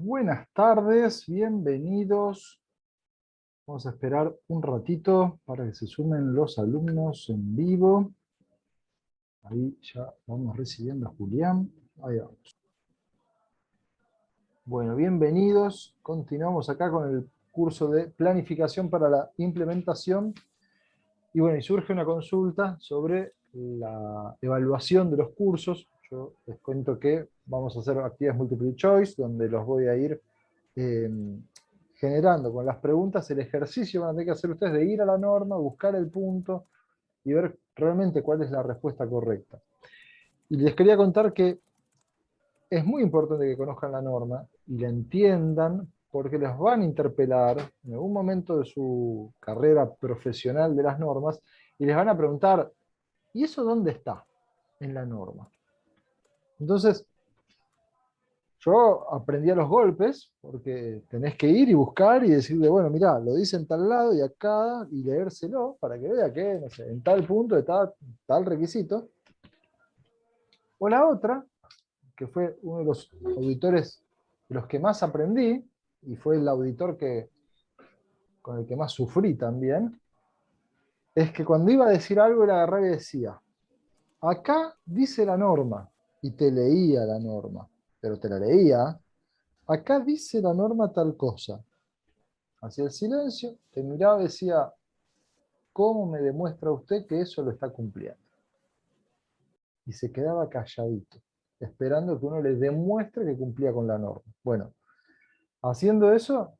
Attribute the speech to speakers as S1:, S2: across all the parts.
S1: Buenas tardes, bienvenidos. Vamos a esperar un ratito para que se sumen los alumnos en vivo. Ahí ya vamos recibiendo a Julián. Ahí vamos. Bueno, bienvenidos. Continuamos acá con el curso de planificación para la implementación. Y bueno, y surge una consulta sobre la evaluación de los cursos. Yo les cuento que vamos a hacer actividades multiple choice, donde los voy a ir eh, generando con las preguntas el ejercicio que van a tener que hacer ustedes de ir a la norma, buscar el punto y ver realmente cuál es la respuesta correcta. Y les quería contar que es muy importante que conozcan la norma y la entiendan porque les van a interpelar en algún momento de su carrera profesional de las normas y les van a preguntar, ¿y eso dónde está en la norma? Entonces, yo aprendí a los golpes, porque tenés que ir y buscar y decirle, bueno, mirá, lo dice en tal lado y acá, y leérselo para que vea que, no sé, en tal punto está tal requisito. O la otra, que fue uno de los auditores de los que más aprendí, y fue el auditor con el que más sufrí también, es que cuando iba a decir algo, él agarraba y decía, acá dice la norma, y te leía la norma, pero te la leía, acá dice la norma tal cosa. Hacía el silencio, te miraba y decía, ¿cómo me demuestra usted que eso lo está cumpliendo? Y se quedaba calladito, esperando que uno le demuestre que cumplía con la norma. Bueno, haciendo eso,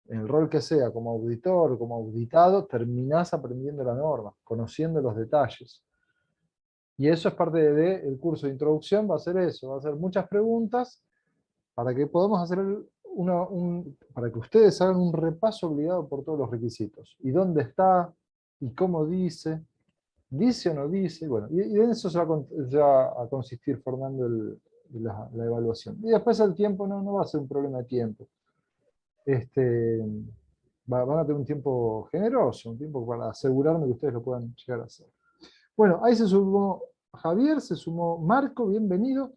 S1: en el rol que sea, como auditor, como auditado, terminás aprendiendo la norma, conociendo los detalles. Y eso es parte del curso de introducción, va a ser eso, va a ser muchas preguntas para que podamos hacer para que ustedes hagan un repaso obligado por todos los requisitos. ¿Y dónde está? ¿Y cómo dice o no dice? Bueno, y en eso se va a consistir formando la evaluación. Y después el tiempo no va a ser un problema de tiempo. Este, van a tener un tiempo generoso, un tiempo para asegurarme que ustedes lo puedan llegar a hacer. Bueno, ahí se sumó Javier, se sumó Marco, bienvenido.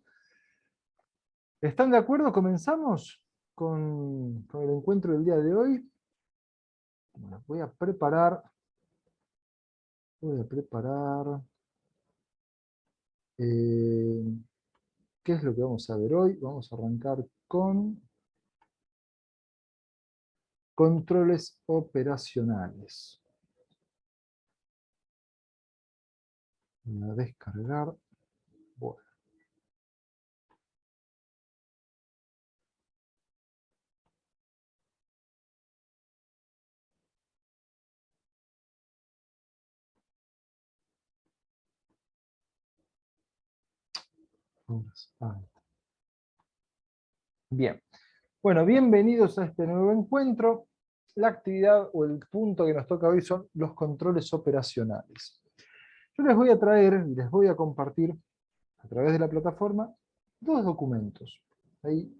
S1: ¿Están de acuerdo? ¿Comenzamos con el encuentro del día de hoy? Bueno, voy a preparar. eh, ¿Qué es lo que vamos a ver hoy? Vamos a arrancar con controles operacionales. Voy a descargar. Bueno, bien. Bueno, bienvenidos a este nuevo encuentro. La actividad o el punto que nos toca hoy son los controles operacionales. Yo les voy a traer y les voy a compartir a través de la plataforma dos documentos. Ahí,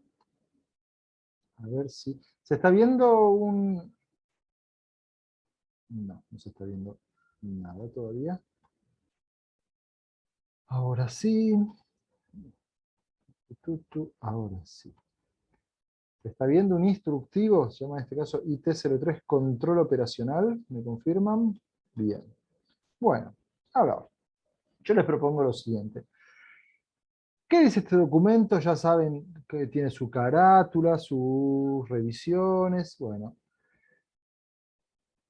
S1: a ver si... ¿Se está viendo un...? No se está viendo nada todavía. Ahora sí. Ahora sí. ¿Se está viendo un instructivo? Se llama en este caso IT03 Control Operacional. ¿Me confirman? Bien. Bueno, ahora yo les propongo lo siguiente. ¿Qué dice este documento? Ya saben que tiene su carátula, sus revisiones. Bueno,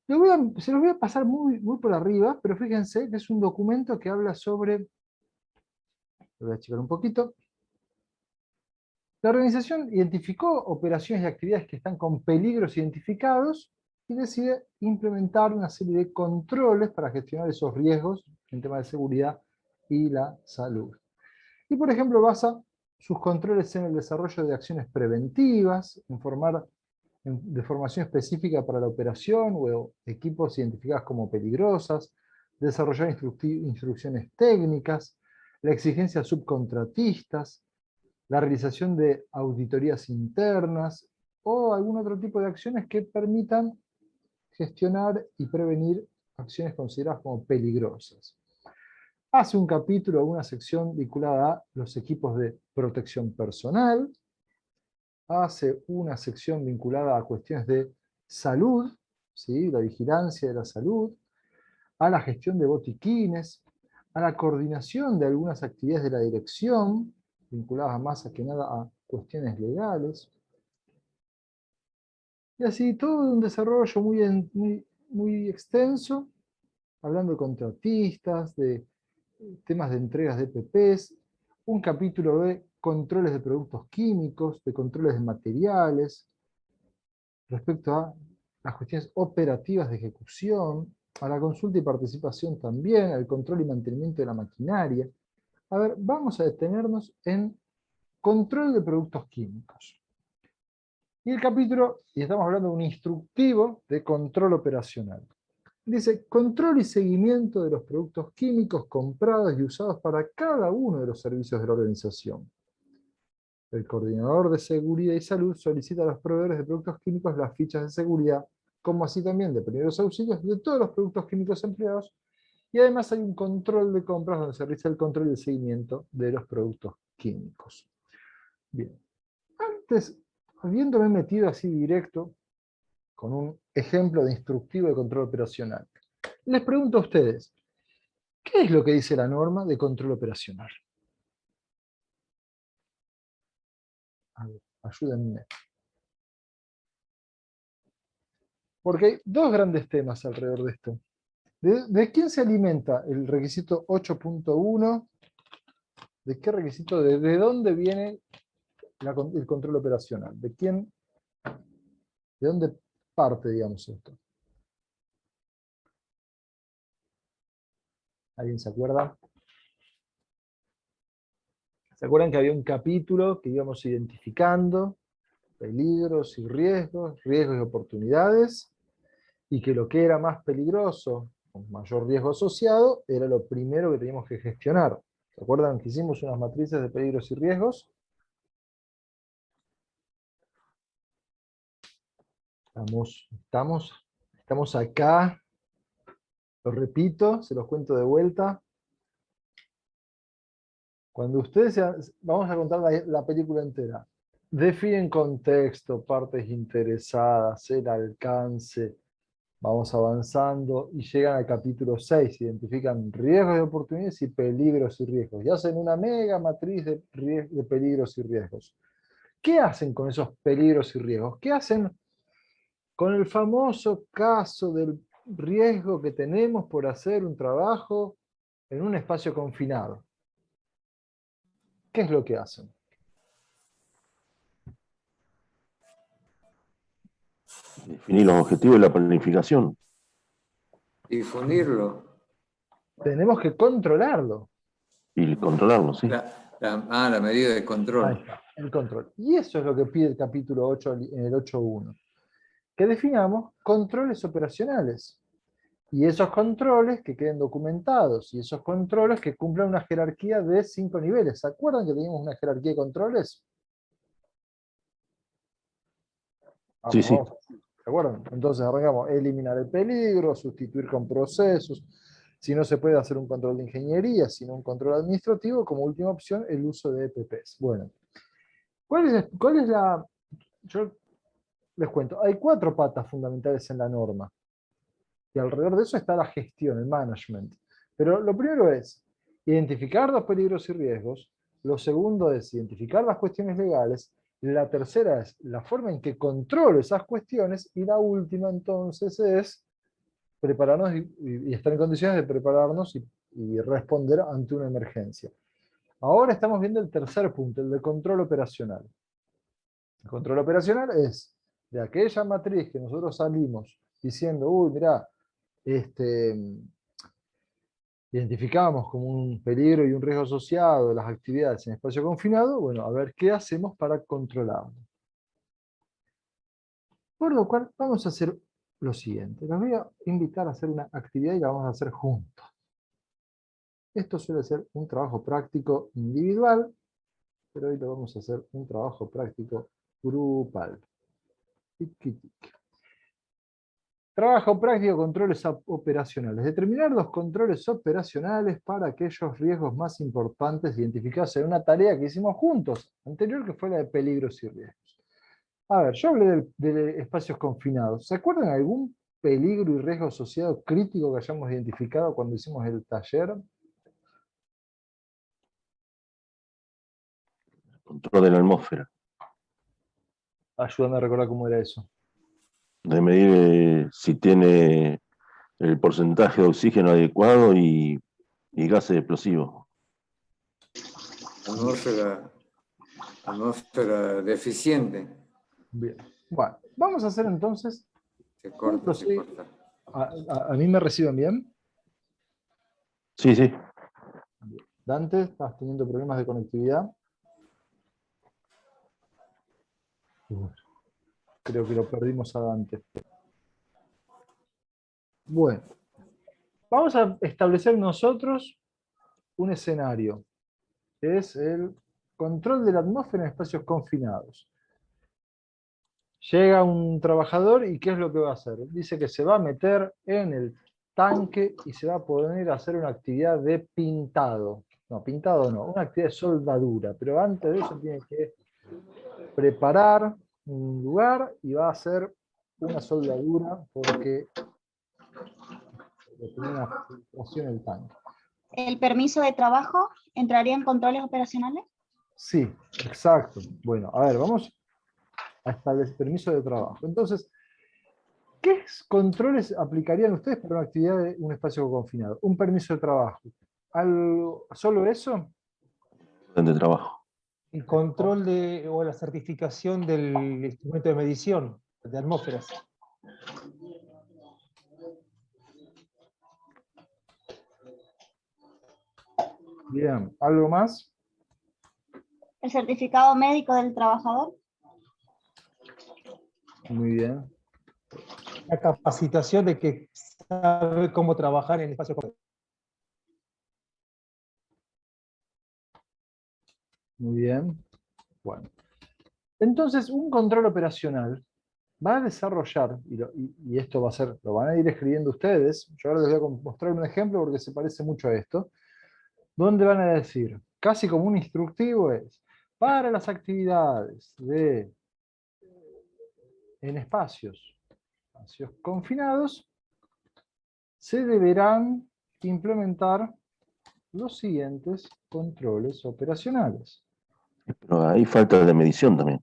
S1: se los voy a pasar muy por arriba, pero fíjense que es un documento que habla sobre, lo voy a checar un poquito, la organización identificó operaciones y actividades que están con peligros identificados y decide implementar una serie de controles para gestionar esos riesgos en temas de seguridad y la salud. Y por ejemplo basa sus controles en el desarrollo de acciones preventivas, de formación específica para la operación o equipos identificados como peligrosas, desarrollar instrucciones técnicas, la exigencia a subcontratistas, la realización de auditorías internas o algún otro tipo de acciones que permitan gestionar y prevenir acciones consideradas como peligrosas. Hace un capítulo o una sección vinculada a los equipos de protección personal, hace una sección vinculada a cuestiones de salud, ¿sí? La vigilancia de la salud, a la gestión de botiquines, a la coordinación de algunas actividades de la dirección, vinculadas más que nada a cuestiones legales. Y así todo un desarrollo muy extenso, hablando de contratistas, de temas de entregas de PPs, un capítulo de controles de productos químicos, de controles de materiales, respecto a las cuestiones operativas de ejecución, a la consulta y participación también, al control y mantenimiento de la maquinaria. A ver, vamos a detenernos en control de productos químicos. Y el capítulo, y estamos hablando de un instructivo de control operacional. Dice, control y seguimiento de los productos químicos comprados y usados para cada uno de los servicios de la organización. El coordinador de seguridad y salud solicita a los proveedores de productos químicos las fichas de seguridad, como así también de primeros auxilios de todos los productos químicos empleados, y además hay un control de compras donde se realiza el control y el seguimiento de los productos químicos. Bien, antes, habiéndome metido así directo con un ejemplo de instructivo de control operacional, les pregunto a ustedes, ¿qué es lo que dice la norma de control operacional? A ver, ayúdenme. Porque hay dos grandes temas alrededor de esto. ¿De quién se alimenta el requisito 8.1? ¿De qué requisito? ¿De dónde viene el control operacional? ¿De dónde parte, digamos, esto? ¿Alguien se acuerda? ¿Se acuerdan que había un capítulo que íbamos identificando peligros y riesgos y oportunidades? Y que lo que era más peligroso, con mayor riesgo asociado, era lo primero que teníamos que gestionar. ¿Se acuerdan que hicimos unas matrices de peligros y riesgos? Estamos acá, lo repito, se los cuento de vuelta. Cuando vamos a contar la película entera, definen contexto, partes interesadas, el alcance, vamos avanzando y llegan al capítulo 6, identifican riesgos y oportunidades y peligros y riesgos. Y hacen una mega matriz de peligros y riesgos. ¿Qué hacen con esos peligros y riesgos? ¿Qué hacen con el famoso caso del riesgo que tenemos por hacer un trabajo en un espacio confinado? ¿Qué es lo que hacen?
S2: Definir los objetivos de la planificación.
S3: Difundirlo.
S1: Tenemos que controlarlo.
S2: Y controlarlo, sí.
S3: La medida de control.
S1: Ahí está, el control. Y eso es lo que pide el capítulo 8 en el 8.1. Que definamos controles operacionales. Y esos controles que queden documentados, y esos controles que cumplan una jerarquía de 5 niveles. ¿Se acuerdan que teníamos una jerarquía de controles?
S2: Sí, sí.
S1: ¿Se acuerdan? Entonces arrancamos, eliminar el peligro, sustituir con procesos. Si no se puede hacer un control de ingeniería, sino un control administrativo, como última opción, el uso de EPPs. Bueno, ¿cuál es la...? Yo les cuento, hay 4 patas fundamentales en la norma. Y alrededor de eso está la gestión, el management. Pero lo primero es identificar los peligros y riesgos. Lo segundo es identificar las cuestiones legales. La tercera es la forma en que controlo esas cuestiones. Y la última, entonces, es prepararnos y estar en condiciones de prepararnos y responder ante una emergencia. Ahora estamos viendo el tercer punto, el de control operacional. El control operacional es de aquella matriz que nosotros salimos diciendo, uy, mirá, identificamos como un peligro y un riesgo asociado de las actividades en espacio confinado, bueno, a ver qué hacemos para controlarlo. Por lo cual, vamos a hacer lo siguiente. Los voy a invitar a hacer una actividad y la vamos a hacer juntos. Esto suele ser un trabajo práctico individual, pero hoy lo vamos a hacer un trabajo práctico grupal. Tiki, tiki. Trabajo práctico, controles operacionales. Determinar los controles operacionales para aquellos riesgos más importantes identificados en una tarea que hicimos juntos, anterior, que fue la de peligros y riesgos. A ver, yo hablé de espacios confinados. ¿Se acuerdan de algún peligro y riesgo asociado crítico que hayamos identificado cuando hicimos el taller?
S2: Control de la atmósfera,
S1: Ayúdame a recordar cómo era eso.
S2: de medir si tiene el porcentaje de oxígeno adecuado y gases explosivos.
S3: Atmósfera, atmósfera deficiente.
S1: Bien. Bueno, vamos a hacer entonces
S3: Se
S1: un
S3: corta, se
S1: procedimiento.
S3: corta.
S1: ¿A mí me reciben bien?
S2: Sí, sí.
S1: Dante, ¿estás teniendo problemas de conectividad? Bueno, creo que lo perdimos a Dante. Bueno, vamos a establecer nosotros un escenario, que es el control de la atmósfera en espacios confinados. Llega un trabajador y ¿qué es lo que va a hacer? Dice que se va a meter en el tanque y se va a poner a hacer una actividad de pintado. No, pintado no, una actividad de soldadura. Pero antes de eso tiene que preparar un lugar y va a hacer una soldadura porque tiene una filtración en el tanque.
S4: ¿El permiso de trabajo entraría en controles operacionales?
S1: Sí, exacto. Bueno, a ver, vamos a establecer permiso de trabajo. Entonces, ¿qué controles aplicarían ustedes para una actividad de un espacio confinado? Un permiso de trabajo. ¿Solo eso?
S2: De trabajo.
S5: El control o la certificación del instrumento de medición de atmósferas.
S1: Bien, ¿algo más?
S4: ¿El certificado médico del trabajador?
S1: Muy bien.
S5: La capacitación de que sabe cómo trabajar en espacio confinado.
S1: Muy bien. Bueno. Entonces, un control operacional va a desarrollar, y esto va a ser, lo van a ir escribiendo ustedes, yo ahora les voy a mostrar un ejemplo porque se parece mucho a esto, donde van a decir, casi como un instructivo es, para las actividades en espacios confinados, se deberán implementar los siguientes controles operacionales.
S2: Pero hay falta de medición también.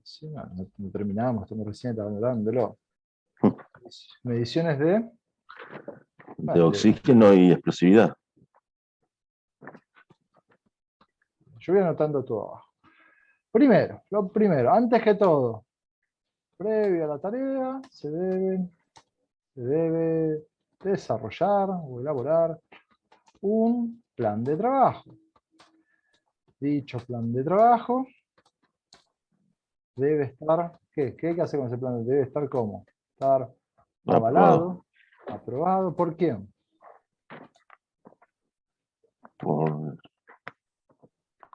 S1: Sí, no terminamos, estamos recién dándolo. Mediciones de...
S2: De oxígeno y explosividad.
S1: Yo voy anotando todo abajo. Primero, lo primero, antes que todo, previo a la tarea, se debe desarrollar o elaborar un plan de trabajo. Dicho plan de trabajo debe estar, ¿qué? ¿Qué hay que hacer con ese plan? Debe estar ¿cómo? Estar avalado, aprobado. ¿Por quién?
S2: Por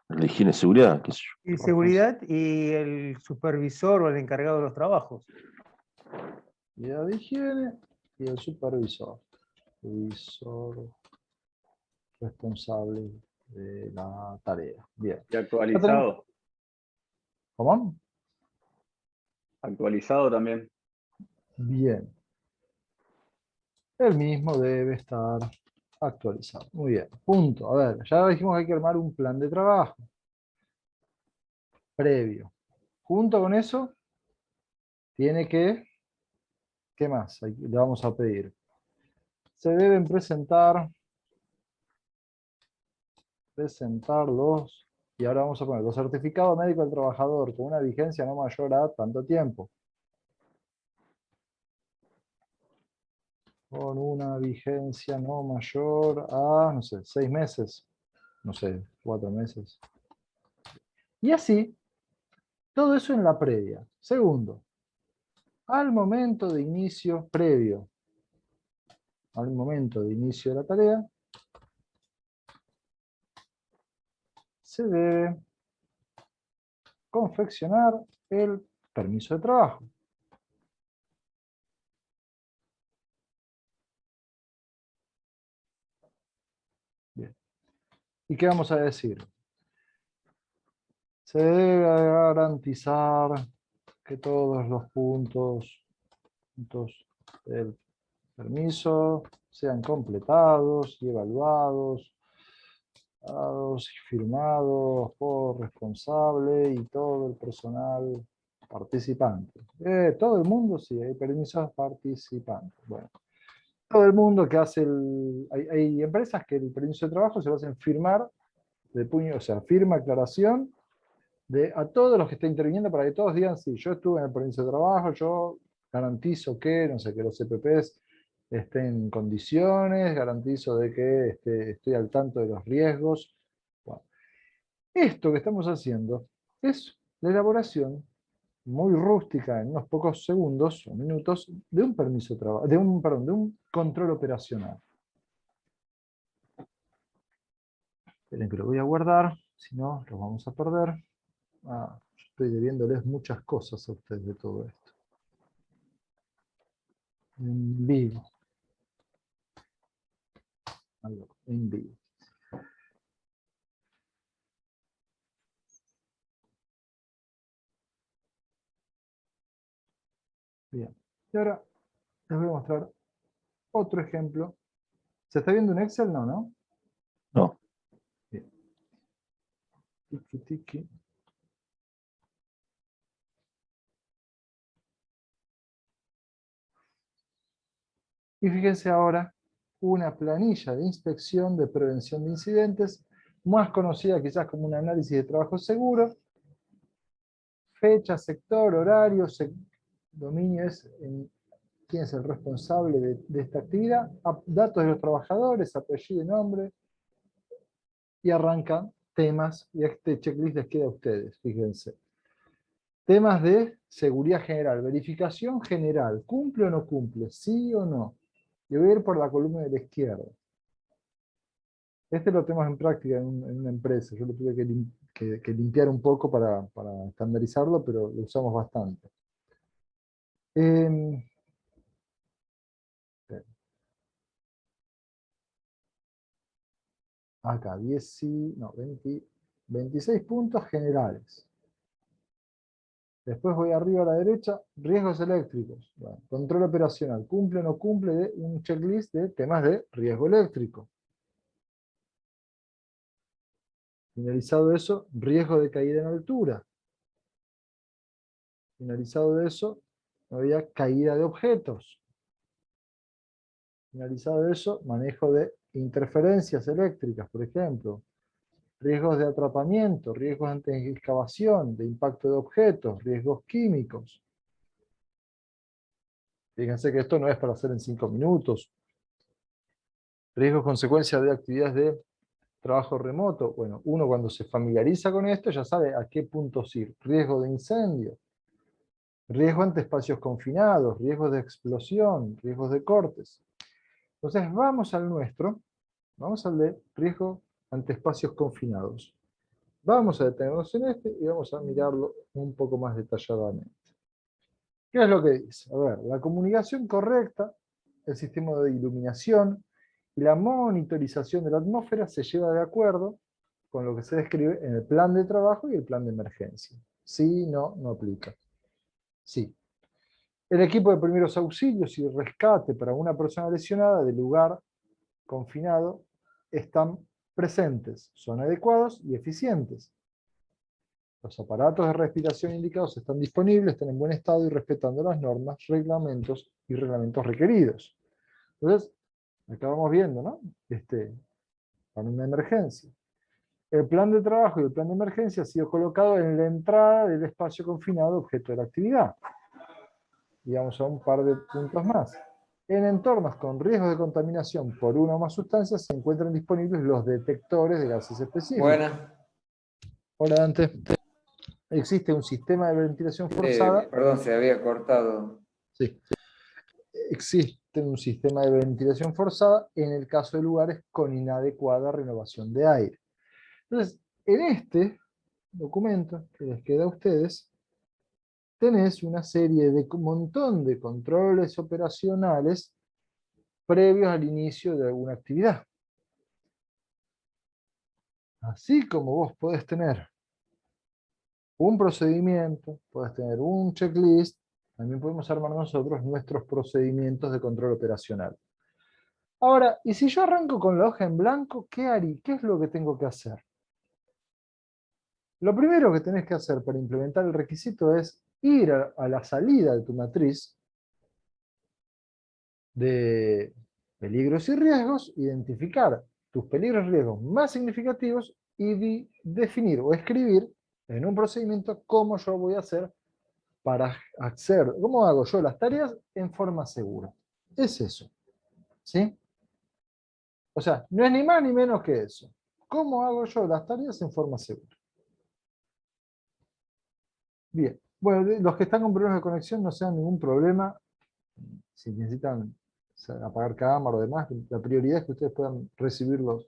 S2: la higiene y seguridad, qué sé yo.
S5: Y seguridad y el supervisor o el encargado de los trabajos.
S1: Unidad de higiene y el supervisor. Supervisor responsable de la tarea. Bien.
S6: Y actualizado.
S1: ¿Cómo?
S6: Actualizado también.
S1: Bien. El mismo debe estar actualizado. Muy bien. Punto. A ver, ya dijimos que hay que armar un plan de trabajo previo. Junto con eso, tiene que... ¿Qué más le vamos a pedir? Se deben presentar los... Y ahora vamos a poner los certificados médicos del trabajador con una vigencia no mayor a tanto tiempo. Con una vigencia no mayor a, no sé, 6 meses. No sé, 4 meses. Y así, todo eso en la previa. Segundo, al momento de inicio previo, al momento de inicio de la tarea, se debe confeccionar el permiso de trabajo. Bien. ¿Y qué vamos a decir? Se debe garantizar que todos los puntos del permiso sean completados y evaluados y firmados por responsable y todo el personal participante. Todo el mundo, sí, hay permisos participantes. Bueno, todo el mundo que hace hay empresas que el permiso de trabajo se lo hacen firmar de puño, o sea, firma, aclaración, a todos los que estén interviniendo para que todos digan, sí, yo estuve en el permiso de trabajo, yo garantizo que, no sé, que los CPPs estén en condiciones, garantizo de que estoy al tanto de los riesgos. Bueno, esto que estamos haciendo es la elaboración muy rústica en unos pocos segundos o minutos de un permiso de trabajo, perdón, de un control operacional. Esperen que lo voy a guardar, si no, lo vamos a perder. Estoy debiéndoles muchas cosas a ustedes de todo esto. En vivo. En vivo. Bien. Y ahora les voy a mostrar otro ejemplo. ¿Se está viendo un Excel? No, ¿no?
S2: No.
S1: Bien. Tiki, tiki. Y fíjense ahora una planilla de inspección de prevención de incidentes, más conocida quizás como un análisis de trabajo seguro. Fecha, sector, horario, dominio es quién es el responsable de esta actividad, datos de los trabajadores, apellido y nombre, y arrancan temas, y este checklist les queda a ustedes, fíjense. Temas de seguridad general, verificación general, ¿cumple o no cumple? ¿Sí o no? Y voy a ir por la columna de la izquierda. Este lo tenemos en práctica en una empresa, yo lo tuve que limpiar un poco para estandarizarlo, pero lo usamos bastante. Acá, 26 puntos generales. Después voy arriba a la derecha, riesgos eléctricos. Bueno, control operacional, cumple o no cumple de un checklist de temas de riesgo eléctrico. Finalizado eso, riesgo de caída en altura. Finalizado eso, no había caída de objetos. Finalizado eso, manejo de interferencias eléctricas, por ejemplo. Riesgos de atrapamiento, riesgos ante excavación, de impacto de objetos, riesgos químicos. Fíjense que esto no es para hacer en 5 minutos. Riesgos consecuencias de actividades de trabajo remoto. Bueno, uno cuando se familiariza con esto ya sabe a qué puntos ir. Riesgo de incendio, riesgo ante espacios confinados, riesgos de explosión, riesgos de cortes. Entonces vamos al nuestro, vamos al de riesgo ante espacios confinados. Vamos a detenernos en este y vamos a mirarlo un poco más detalladamente. ¿Qué es lo que dice? A ver, la comunicación correcta, el sistema de iluminación y la monitorización de la atmósfera se lleva de acuerdo con lo que se describe en el plan de trabajo y el plan de emergencia. Sí, no, no aplica. Sí. El equipo de primeros auxilios y rescate para una persona lesionada del lugar confinado están presentes, son adecuados y eficientes. Los aparatos de respiración indicados están disponibles, están en buen estado y respetando las normas, reglamentos y reglamentos requeridos. Entonces, acá vamos viendo, ¿no? Para una emergencia. El plan de trabajo y el plan de emergencia ha sido colocado en la entrada del espacio confinado objeto de la actividad. Y vamos a un par de puntos más. En entornos con riesgo de contaminación por una o más sustancias se encuentran disponibles los detectores de gases específicos.
S3: Buenas.
S1: Hola, Dante. Existe un sistema de ventilación forzada.
S3: Perdón, se había cortado.
S1: Sí. Existe un sistema de ventilación forzada en el caso de lugares con inadecuada renovación de aire. Entonces, en este documento que les queda a ustedes, tenés una serie de un montón de controles operacionales previos al inicio de alguna actividad. Así como vos podés tener un procedimiento, puedes tener un checklist, también podemos armar nosotros nuestros procedimientos de control operacional. Ahora, y si yo arranco con la hoja en blanco, ¿qué haría? ¿Qué es lo que tengo que hacer? Lo primero que tenés que hacer para implementar el requisito es ir a la salida de tu matriz de peligros y riesgos, identificar tus peligros y riesgos más significativos y definir o escribir en un procedimiento cómo yo voy a hacer para hacer, cómo hago yo las tareas en forma segura. Es eso. ¿Sí? O sea, no es ni más ni menos que eso. ¿Cómo hago yo las tareas en forma segura? Bien. Bueno, los que están con problemas de conexión no sean ningún problema. Si necesitan apagar cámara o demás, la prioridad es que ustedes puedan recibir los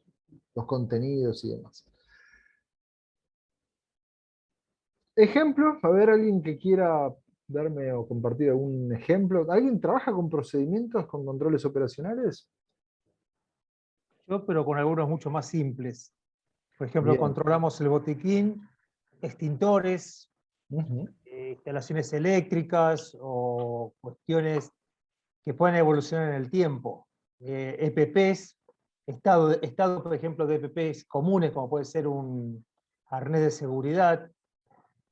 S1: contenidos y demás. Ejemplo, a ver, alguien que quiera darme o compartir algún ejemplo. ¿Alguien trabaja con procedimientos, con controles operacionales?
S5: Yo, pero con algunos mucho más simples. Por ejemplo,
S1: Bien.
S5: controlamos el botiquín, extintores,
S1: Ujú.
S5: instalaciones eléctricas o cuestiones que pueden evolucionar en el tiempo. EPPs, estado, por ejemplo, de EPPs comunes, como puede ser un arnés de seguridad,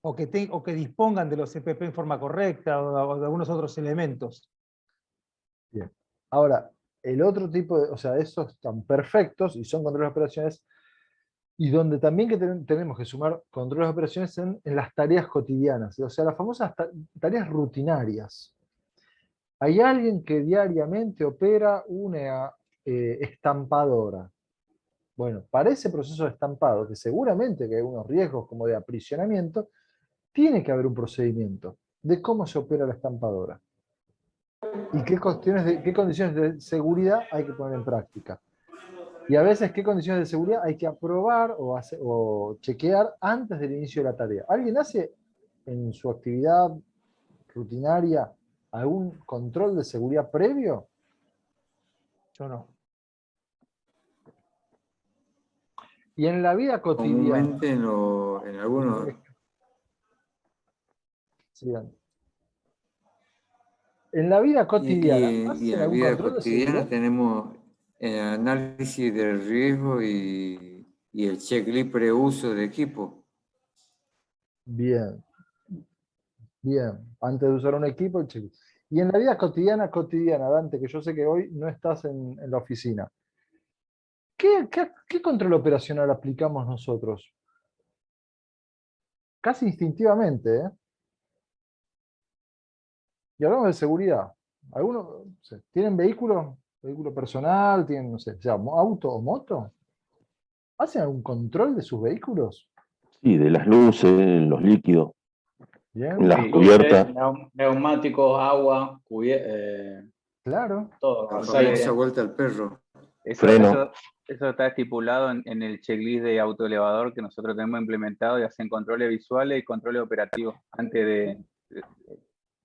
S5: o que dispongan de los EPP en forma correcta, o de algunos otros elementos.
S1: Bien. Ahora, el otro tipo de, o sea, esos están perfectos y son controles de operaciones, y donde también que tenemos que sumar controles de operaciones en las tareas cotidianas, o sea, las famosas tareas rutinarias. Hay alguien que diariamente opera una estampadora. Bueno, para ese proceso de estampado, que seguramente que hay unos riesgos como de aprisionamiento, tiene que haber un procedimiento de cómo se opera la estampadora y qué condiciones de seguridad hay que poner en práctica. Y a veces qué condiciones de seguridad hay que aprobar o chequear antes del inicio de la tarea. ¿Alguien hace en su actividad rutinaria algún control de seguridad previo?
S5: Yo no.
S1: Y en la vida cotidiana.
S3: Comúnmente en algunos,
S1: Sigan. En la vida cotidiana,
S3: y en
S1: ¿hacen
S3: la
S1: algún
S3: vida
S1: control de seguridad?
S3: cotidiana tenemos el análisis del riesgo y el checklist preuso de equipo.
S1: Bien, bien. Antes de usar un equipo, el check. Y en la vida cotidiana, Dante, que yo sé que hoy no estás en la oficina, ¿qué control operacional aplicamos nosotros? Casi instintivamente, ¿eh? Y hablamos de seguridad. ¿Algunos no sé, tienen vehículo? ¿Vehículo personal? ¿Tienen, no sé, sea auto o moto? ¿Hacen algún control de sus vehículos?
S2: Sí, de las luces, los líquidos,
S1: Bien,
S2: las
S6: Sí, luces,
S2: cubiertas.
S6: neumáticos, agua,
S1: claro.
S6: todo,
S3: La famosa
S6: aceite.
S3: vuelta al perro.
S7: Eso,
S2: Freno.
S7: eso, eso está estipulado en el checklist de autoelevador que nosotros tenemos implementado y hacen controles visuales y controles operativos.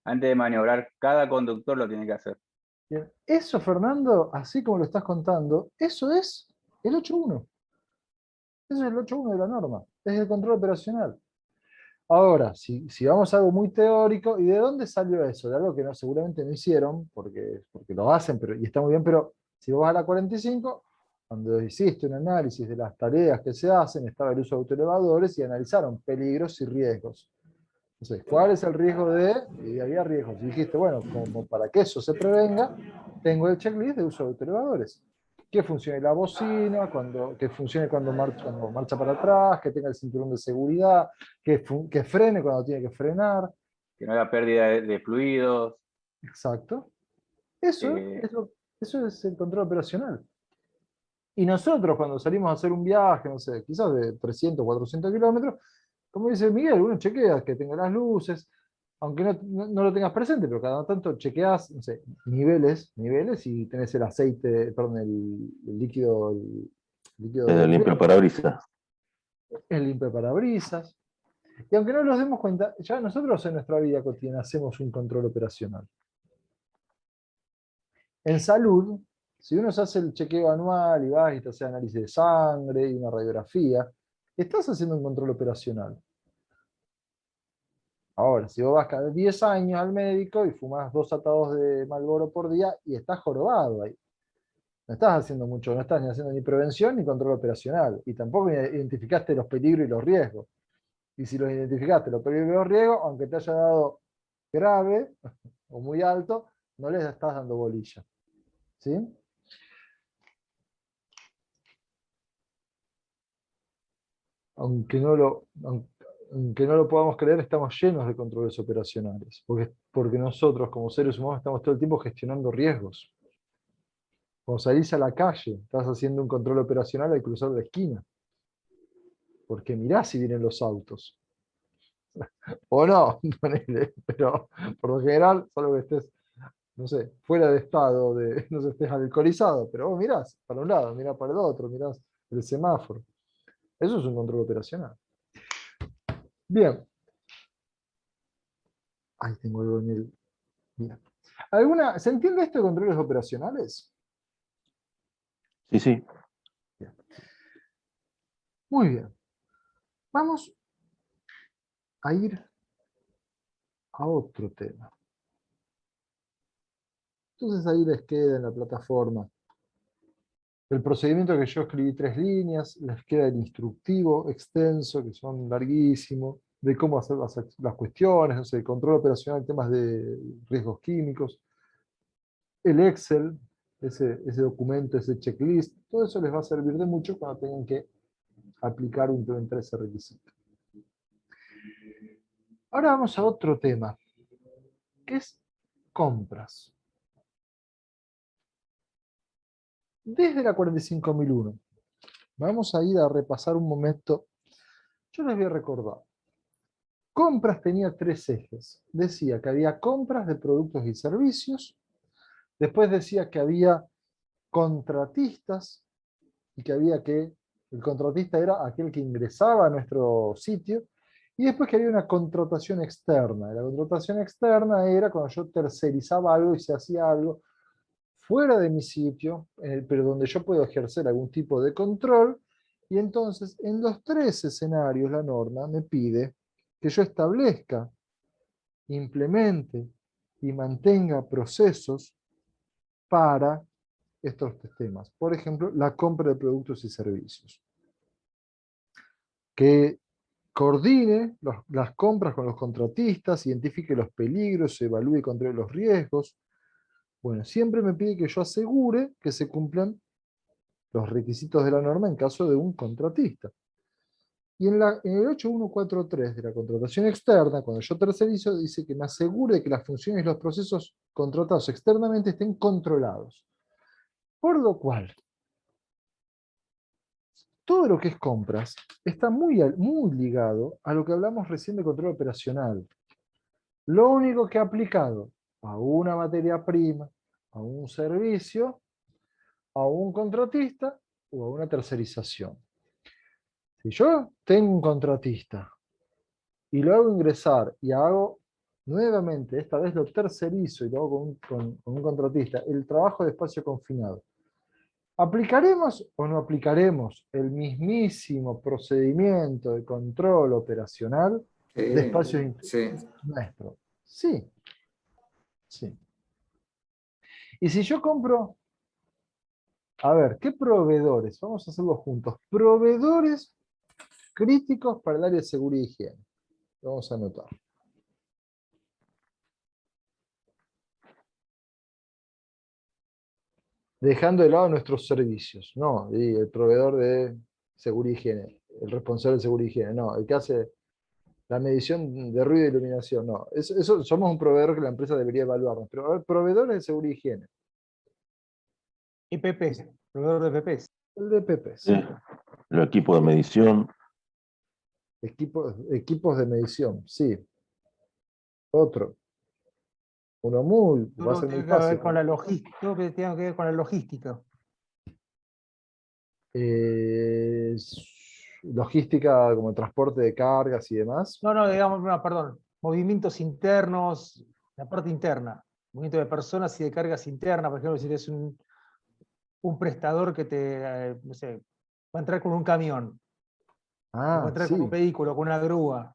S7: Antes de maniobrar, cada conductor lo tiene que hacer.
S1: Bien. Eso, Fernando, así como lo estás contando, eso es el 8.1. Eso es el 8.1 de la norma. Es el control operacional. Ahora, si vamos a algo muy teórico, ¿y de dónde salió eso? De algo que no, seguramente no hicieron, porque lo hacen, y está muy bien, pero si vos vas a la 45, cuando hiciste un análisis de las tareas que se hacen, estaba el uso de autoelevadores y analizaron peligros y riesgos. Entonces, ¿cuál es el riesgo de? Y había riesgos. Y dijiste, bueno, como para que eso se prevenga, tengo el checklist de uso de autoelevadores. Que funcione la bocina, que funcione cuando marcha para atrás, que tenga el cinturón de seguridad, que frene cuando tiene que frenar.
S7: Que no haya pérdida de fluidos.
S1: Exacto. Eso
S7: eh,
S1: eso es el control operacional. Y nosotros cuando salimos a hacer un viaje, no sé, quizás de 300, 400 kilómetros, como dice Miguel, uno chequea que tenga las luces, aunque no lo tengas presente, pero cada tanto chequeas, no sé, niveles, y tenés el aceite, perdón, el líquido de
S2: Limpio
S1: freno,
S2: parabrisas.
S1: el limpiaparabrisas. Y aunque no nos demos cuenta, ya nosotros en nuestra vida cotidiana hacemos un control operacional. En salud, si uno se hace el chequeo anual y vas y te hace análisis de sangre y una radiografía, estás haciendo un control operacional. Ahora, si vos vas cada 10 años al médico y fumás 2 atados de Marlboro por día y estás jorobado ahí. No estás haciendo mucho, no estás ni haciendo ni prevención ni control operacional. Y tampoco identificaste los peligros y los riesgos. Y si los identificaste, los peligros y los riesgos, aunque te haya dado grave o muy alto, no les estás dando bolilla. ¿Sí? Aunque no lo podamos creer, estamos llenos de controles operacionales, porque nosotros como seres humanos estamos todo el tiempo gestionando riesgos. Cuando salís a la calle, estás haciendo un control operacional al cruzar la esquina, porque mirás si vienen los autos. O no, ponele, pero por lo general, salvo que estés, no sé, fuera de estado, no sé, estés alcoholizado, pero vos mirás para un lado, mirás para el otro, mirás el semáforo. Eso es un control operacional. Bien. Ahí tengo algo en el... Bien. ¿Se entiende esto de controles operacionales?
S2: Sí, sí.
S1: Bien. Muy bien. Vamos a ir a otro tema. Entonces ahí les queda en la plataforma el procedimiento que yo escribí 3 líneas, les queda el instructivo extenso, que son larguísimos, de cómo hacer las cuestiones, no sé, el control operacional, temas de riesgos químicos, el Excel, ese documento, ese checklist, todo eso les va a servir de mucho cuando tengan que aplicar o implementar ese requisito. Ahora vamos a otro tema, que es compras. Desde la 45001, vamos a ir a repasar un momento. Yo les voy a recordar. Compras tenía 3 ejes. Decía que había compras de productos y servicios, después decía que había contratistas, y que el contratista era aquel que ingresaba a nuestro sitio, y después que había una contratación externa. La contratación externa era cuando yo tercerizaba algo y se hacía algo fuera de mi sitio, pero donde yo puedo ejercer algún tipo de control, y entonces en los 3 escenarios la norma me pide que yo establezca, implemente y mantenga procesos para estos temas. Por ejemplo, la compra de productos y servicios. Que coordine las compras con los contratistas, identifique los peligros, evalúe y controle los riesgos. Bueno, siempre me pide que yo asegure que se cumplan los requisitos de la norma en caso de un contratista. Y en el 8143 de la contratación externa, cuando yo tercerizo, dice que me asegure que las funciones y los procesos contratados externamente estén controlados. Por lo cual, todo lo que es compras está muy ligado a lo que hablamos recién de control operacional. Lo único que ha aplicado a una materia prima, a un servicio, a un contratista o a una tercerización. Si yo tengo un contratista y lo hago ingresar y hago nuevamente, esta vez lo tercerizo y lo hago con un contratista, el trabajo de espacio confinado, ¿aplicaremos o no aplicaremos el mismísimo procedimiento de control operacional de espacios nuestro? Sí, sí. Y si yo compro, a ver, ¿qué proveedores? Vamos a hacerlo juntos. Proveedores críticos para el área de seguridad y higiene. Vamos a anotar. Dejando de lado nuestros servicios, no, y el proveedor de seguridad y higiene, el responsable de seguridad y higiene, no, el que hace la medición de ruido e iluminación, no. Eso somos un proveedor que la empresa debería evaluarnos, pero a ver, proveedores de seguridad y higiene.
S5: IPPs, proveedor de PPs.
S1: El de PPs.
S2: Sí. Los equipos de medición.
S1: Equipos de medición, sí. Otro. Va a ser muy fácil.
S5: Con la logística, todo que tenga que ver con la logística.
S1: Logística como transporte de cargas y demás.
S5: No, digamos, no, perdón. Movimientos internos, la parte interna. Movimiento de personas y de cargas internas. Por ejemplo, si eres un prestador que no sé, va a entrar con un camión. O va a entrar
S1: Sí.
S5: con un vehículo, con una grúa.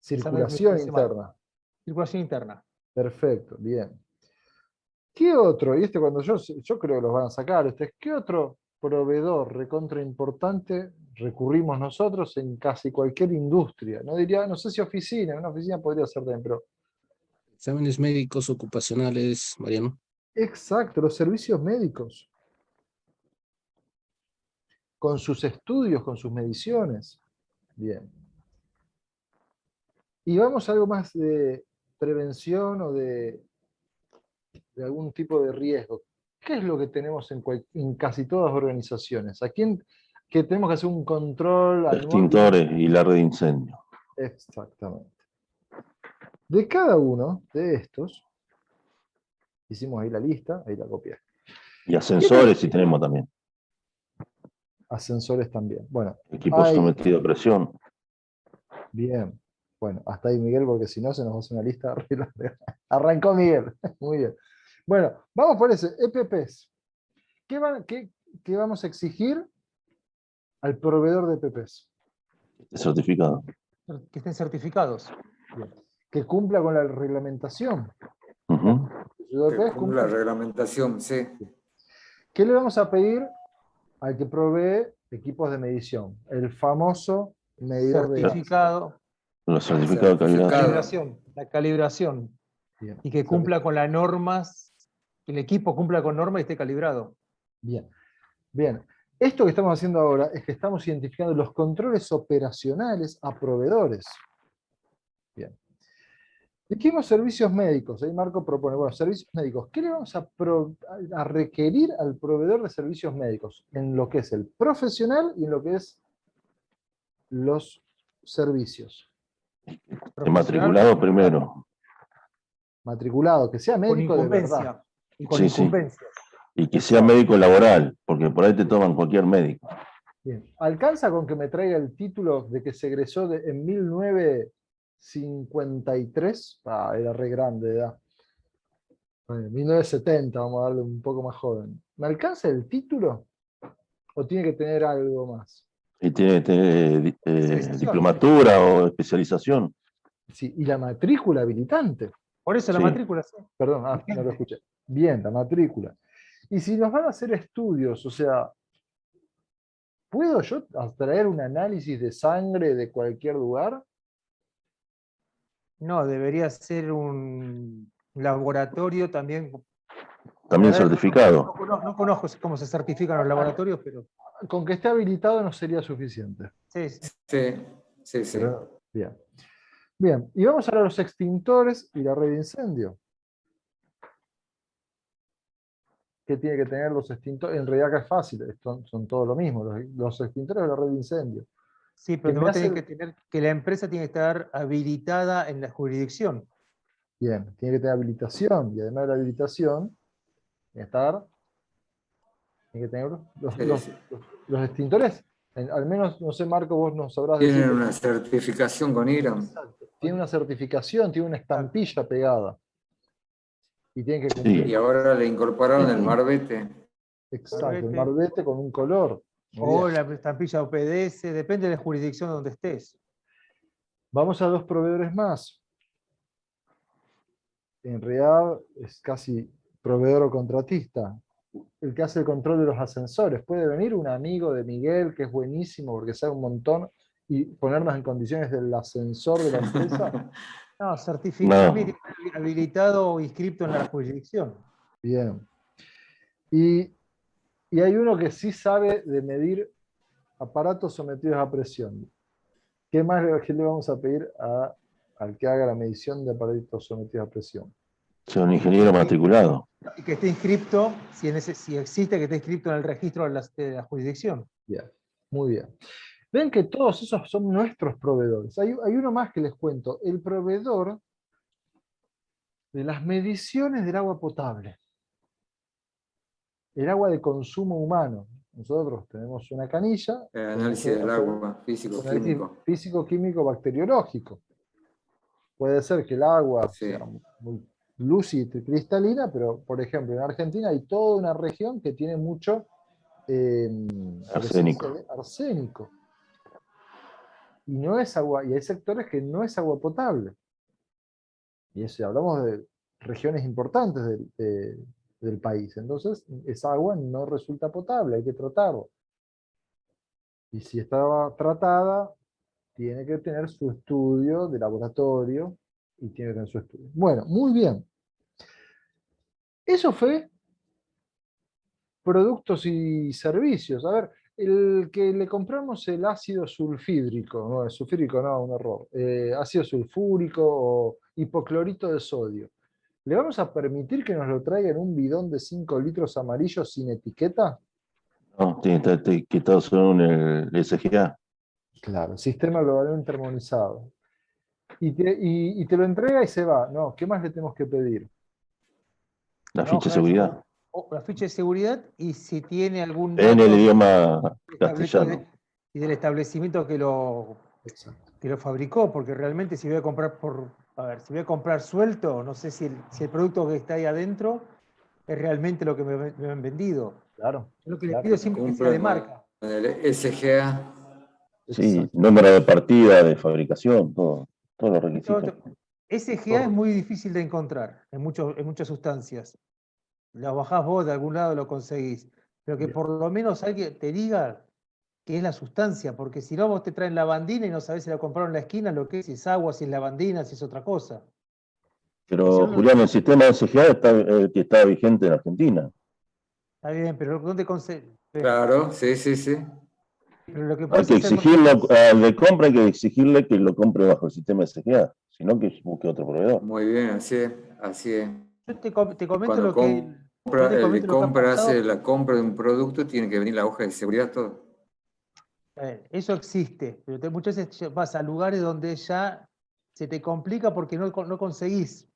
S1: Circulación
S5: decimal.
S1: interna.
S5: Circulación interna.
S1: Perfecto, bien. ¿Qué otro? Y cuando yo creo que los van a sacar, ¿qué otro proveedor recontra importante recurrimos nosotros en casi cualquier industria? No sé si oficina, una oficina podría ser también, pero
S8: Exámenes médicos ocupacionales, Mariano.
S1: exacto, los servicios médicos, con sus estudios, con sus mediciones. Bien. Y vamos a algo más de prevención o de algún tipo de riesgo. ¿Qué es lo que tenemos en casi todas las organizaciones? ¿A quién que tenemos que hacer un control anual?
S2: Extintores y la red de incendio.
S1: Exactamente. De cada uno de estos, hicimos ahí la lista, ahí la copié.
S2: Y ascensores si tenemos también.
S1: Ascensores también. Bueno,
S2: Equipos sometidos a presión.
S1: bien. Bueno, hasta ahí Miguel, porque si no se nos va a hacer una lista. Arrancó Miguel. Muy bien. Bueno, vamos por ese. EPPs. ¿Qué vamos a exigir al proveedor de EPPs?
S2: Certificado.
S5: Que estén certificados.
S1: Bien. Que cumpla con la reglamentación.
S2: Ujú.
S1: Los EPPs
S3: Según
S1: cumplen.
S3: la reglamentación, sí.
S1: ¿Qué le vamos a pedir al que provee equipos de medición? El famoso medidor de gas.
S5: Certificado.
S2: Los certificados de calidad.
S5: Calibración. La calibración.
S1: Bien.
S5: Y que cumpla con las normas, que el equipo cumpla con normas y esté calibrado.
S1: Bien. Bien. Esto que estamos haciendo ahora es que estamos identificando los controles operacionales a proveedores. Bien. Dijimos servicios médicos. Ahí Marco propone, bueno, servicios médicos. ¿Qué le vamos a requerir al proveedor de servicios médicos? En lo que es el profesional y en lo que es los servicios.
S2: El matriculado primero.
S1: Matriculado, que sea
S5: Con
S1: médico de verdad.
S5: incumbencia. Y con
S2: Sí, sí.
S5: incumbencia.
S2: Y que sea médico laboral, porque por ahí te toman cualquier médico.
S1: Bien. ¿Alcanza con que me traiga el título de que se egresó en 1953? Era re grande de edad. Bueno, 1970, vamos a darle un poco más joven. ¿Me alcanza el título? ¿O tiene que tener algo más?
S2: Y tiene que tener
S5: Especialización.
S2: diplomatura o especialización.
S1: Sí, y la matrícula habilitante.
S5: Por eso la
S2: Sí.
S5: matrícula. Sí.
S1: Perdón, no lo escuché. Bien, la matrícula. Y si nos van a hacer estudios, o sea, ¿puedo yo traer un análisis de sangre de cualquier lugar?
S5: No, debería ser un laboratorio también.
S2: También
S5: A ver,
S2: certificado.
S5: No conozco cómo se certifican los laboratorios, pero
S1: Con que esté habilitado no sería suficiente.
S5: sí.
S3: Sí, sí, sí.
S1: Pero, bien. Bien, y vamos ahora a los extintores y la red de incendio. ¿Qué tiene que tener los extintores? En realidad acá es fácil, son todo lo mismo, los extintores de la red de incendio.
S5: Sí,
S1: Que
S5: pero
S1: me
S5: vos tenés
S1: hace-
S5: que tener que la empresa tiene que estar habilitada en la jurisdicción.
S1: Bien, tiene que tener habilitación, y además de la habilitación, tiene que tener
S3: Sí, sí.
S1: los extintores, al menos, no sé, Marco, vos nos sabrás decir.
S3: Tienen una certificación con IRAM.
S1: Exacto. Tiene una certificación, tiene una estampilla pegada. Y tienen que
S2: Sí.
S1: cumplir.
S3: Y ahora le incorporaron el marbete.
S1: Exacto, el
S5: Marbete.
S1: marbete con un color. Muy
S5: O
S1: bien.
S5: la estampilla OPDS, depende de la jurisdicción donde estés.
S1: Vamos a dos proveedores más. En realidad es casi proveedor o contratista. El que hace el control de los ascensores. Puede venir un amigo de Miguel, que es buenísimo porque sabe un montón, y ponernos en condiciones del ascensor de la empresa.
S5: No, certificado,
S2: No.
S5: tiene que estar habilitado o inscripto en la jurisdicción.
S1: Bien. Y hay uno que sí sabe de medir aparatos sometidos a presión. ¿Qué más le vamos a pedir al que haga la medición de aparatos sometidos a presión?
S2: Sea un ingeniero matriculado.
S5: Y que esté inscripto, si existe, que esté inscripto en el registro de la jurisdicción.
S1: Bien, muy bien. Ven que todos esos son nuestros proveedores. Hay uno más que les cuento. El proveedor de las mediciones del agua potable. El agua de consumo humano. Nosotros tenemos una canilla.
S3: El análisis del agua, físico-químico.
S1: Físico-químico bacteriológico. Puede ser que el agua
S3: Sí.
S1: sea muy lúcida y cristalina, pero por ejemplo en Argentina hay toda una región que tiene mucho
S2: Arsénico.
S1: presencia de arsénico. y no es agua, y hay sectores que no es agua potable. Y eso, hablamos de regiones importantes del país. Entonces, esa agua no resulta potable, hay que tratarla. Y si está tratada, tiene que tener su estudio de laboratorio y tiene que tener su estudio. Bueno, muy bien. Eso fue productos y servicios. A ver, el que le compramos el ácido sulfídrico, no, el sulfídrico no, un error, ácido sulfúrico o hipoclorito de sodio, ¿le vamos a permitir que nos lo traiga en un bidón de 5 litros amarillo sin etiqueta?
S2: No, tiene que estar etiquetado solo en el SGA.
S1: Claro, sistema globalmente armonizado. Y te lo entrega y se va. No, ¿qué más le tenemos que pedir?
S2: La
S5: La
S2: ficha
S5: hoja
S2: de seguridad.
S5: o la ficha de seguridad y si tiene algún
S2: En el
S5: dato
S2: idioma
S5: establecido
S2: castellano.
S5: y del establecimiento
S1: Exacto.
S5: que lo fabricó, porque realmente si voy a comprar si voy a comprar suelto, no sé si el producto que está ahí adentro es realmente lo que me han vendido.
S1: Claro,
S5: Yo lo que le
S1: claro.
S5: pido siempre que sea de marca.
S3: Con el SGA.
S2: Sí,
S1: Exacto.
S2: número de partida, de fabricación, todos los requisitos.
S5: SGA es muy difícil de encontrar en muchas sustancias. Lo bajás vos, de algún lado lo conseguís. Pero que
S1: Bien.
S5: por lo menos alguien te diga qué es la sustancia, porque si no vos te traen lavandina y no sabés si la compraron en la esquina, lo que es, si es agua, si es lavandina, si es otra cosa.
S2: Pero,
S5: Si no,
S2: Julián, el sistema SGA que está vigente en Argentina.
S5: está bien, pero ¿dónde conseguís?
S3: Claro, sí, sí, sí.
S5: Pero lo que
S2: Hay
S5: puedes
S2: que
S5: hacer,
S2: exigirlo, al de compra hay que exigirle que lo compre bajo el sistema SGA, sino que busque otro proveedor.
S3: Muy bien, así es, así es.
S5: yo te comento
S3: Cuando
S5: lo que, yo te
S3: el de
S5: comento lo que ha
S3: compra hace
S5: pasado.
S3: la compra de un producto, tiene que venir la hoja de seguridad, todo.
S5: Eso existe, pero muchas veces vas a lugares donde ya se te complica porque no conseguís.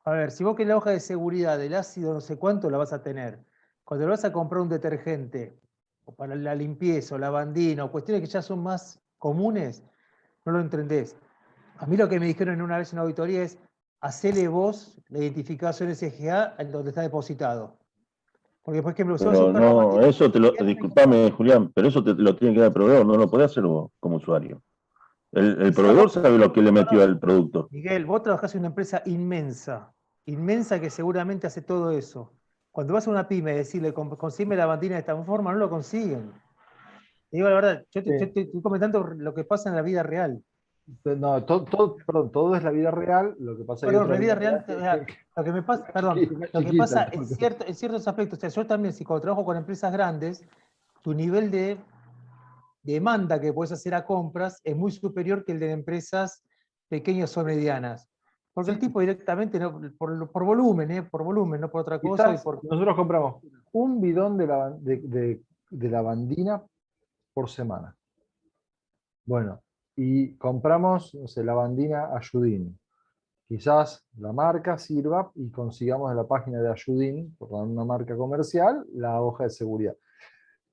S5: A ver, si vos querés la hoja de seguridad del ácido no sé cuánto, la vas a tener. Cuando le vas a comprar un detergente, o para la limpieza, o lavandina, o cuestiones que ya son más comunes, no lo entendés. A mí lo que me dijeron en una vez en una auditoría es, hacele vos la identificación SGA en donde está depositado. Porque, por ejemplo, si vas a
S2: Pero
S5: buscar
S2: no,
S5: lavandina,
S2: eso disculpame, Julián, pero eso te lo tiene que dar el proveedor, no lo podés hacer vos como usuario. El
S5: quizás
S2: proveedor
S5: vos,
S2: sabe lo que le metió al producto.
S5: Miguel, vos trabajás en una empresa inmensa, inmensa que seguramente hace todo eso. Cuando vas a una pyme y decirle, consígueme la bandina de esta forma, no lo consiguen. Te digo la verdad, yo te estoy comentando lo que pasa en la vida real.
S1: No, perdón, todo es la vida real, lo que pasa es que hay
S5: Perdón,
S1: otra
S5: la vida
S1: vida
S5: real,
S1: real
S5: lo que me pasa, perdón,
S1: más
S5: lo que
S1: chiquita.
S5: pasa en ciertos aspectos, o sea, yo también, si cuando trabajo con empresas grandes, tu nivel de demanda que puedes hacer a compras es muy superior que el de empresas pequeñas o medianas. Porque el
S1: Sí,
S5: tipo directamente, por volumen, por volumen, no por otra cosa.
S1: quizás nosotros compramos un bidón de lavandina por semana. Bueno, y compramos, no sé, lavandina Ayudín. Quizás la marca sirva y consigamos en la página de Ayudín, por una marca comercial, la hoja de seguridad.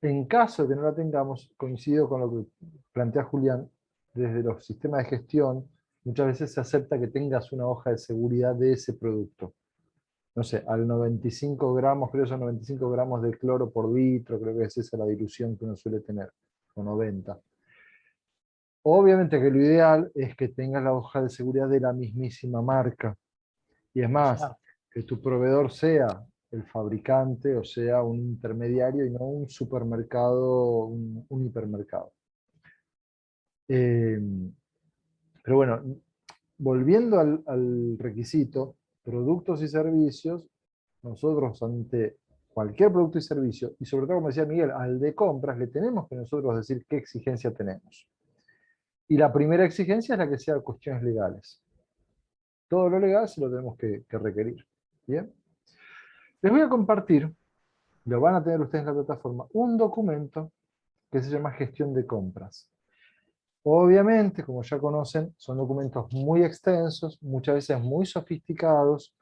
S1: En caso de que no la tengamos, coincido con lo que plantea Julián, desde los sistemas de gestión, muchas veces se acepta que tengas una hoja de seguridad de ese producto. No sé, al 95 gramos, creo que son 95 gramos de cloro por litro, creo que es esa la dilución que uno suele tener, o 90. Obviamente que lo ideal es que tengas la hoja de seguridad de la mismísima marca. Y es más,
S5: Ya.
S1: que tu proveedor sea el fabricante o sea un intermediario y no un supermercado, un hipermercado. Eh, pero bueno, volviendo al requisito, productos y servicios, nosotros ante cualquier producto y servicio, y sobre todo como decía Miguel, al de compras, le tenemos que nosotros decir qué exigencia tenemos. Y la primera exigencia es la que sea cuestiones legales. Todo lo legal se lo tenemos que requerir. ¿Bien? Les voy a compartir, lo van a tener ustedes en la plataforma, un documento que se llama gestión de compras. Obviamente, como ya conocen, son documentos muy extensos, muchas veces muy sofisticados,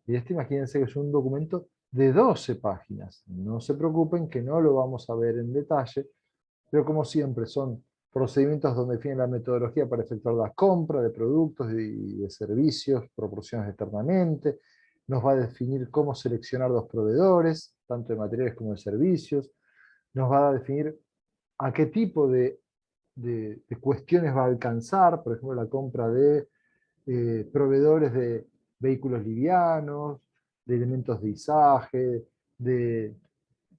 S1: y imagínense que es un documento de 12 páginas. No se preocupen que no lo vamos a ver en detalle, pero como siempre son procedimientos donde definen la metodología para efectuar la compra de productos y de servicios proporcionados externamente, nos va a definir cómo seleccionar los proveedores, tanto de materiales como de servicios, nos va a definir a qué tipo de de cuestiones va a alcanzar, por ejemplo, la compra de proveedores de vehículos livianos, de elementos de izaje,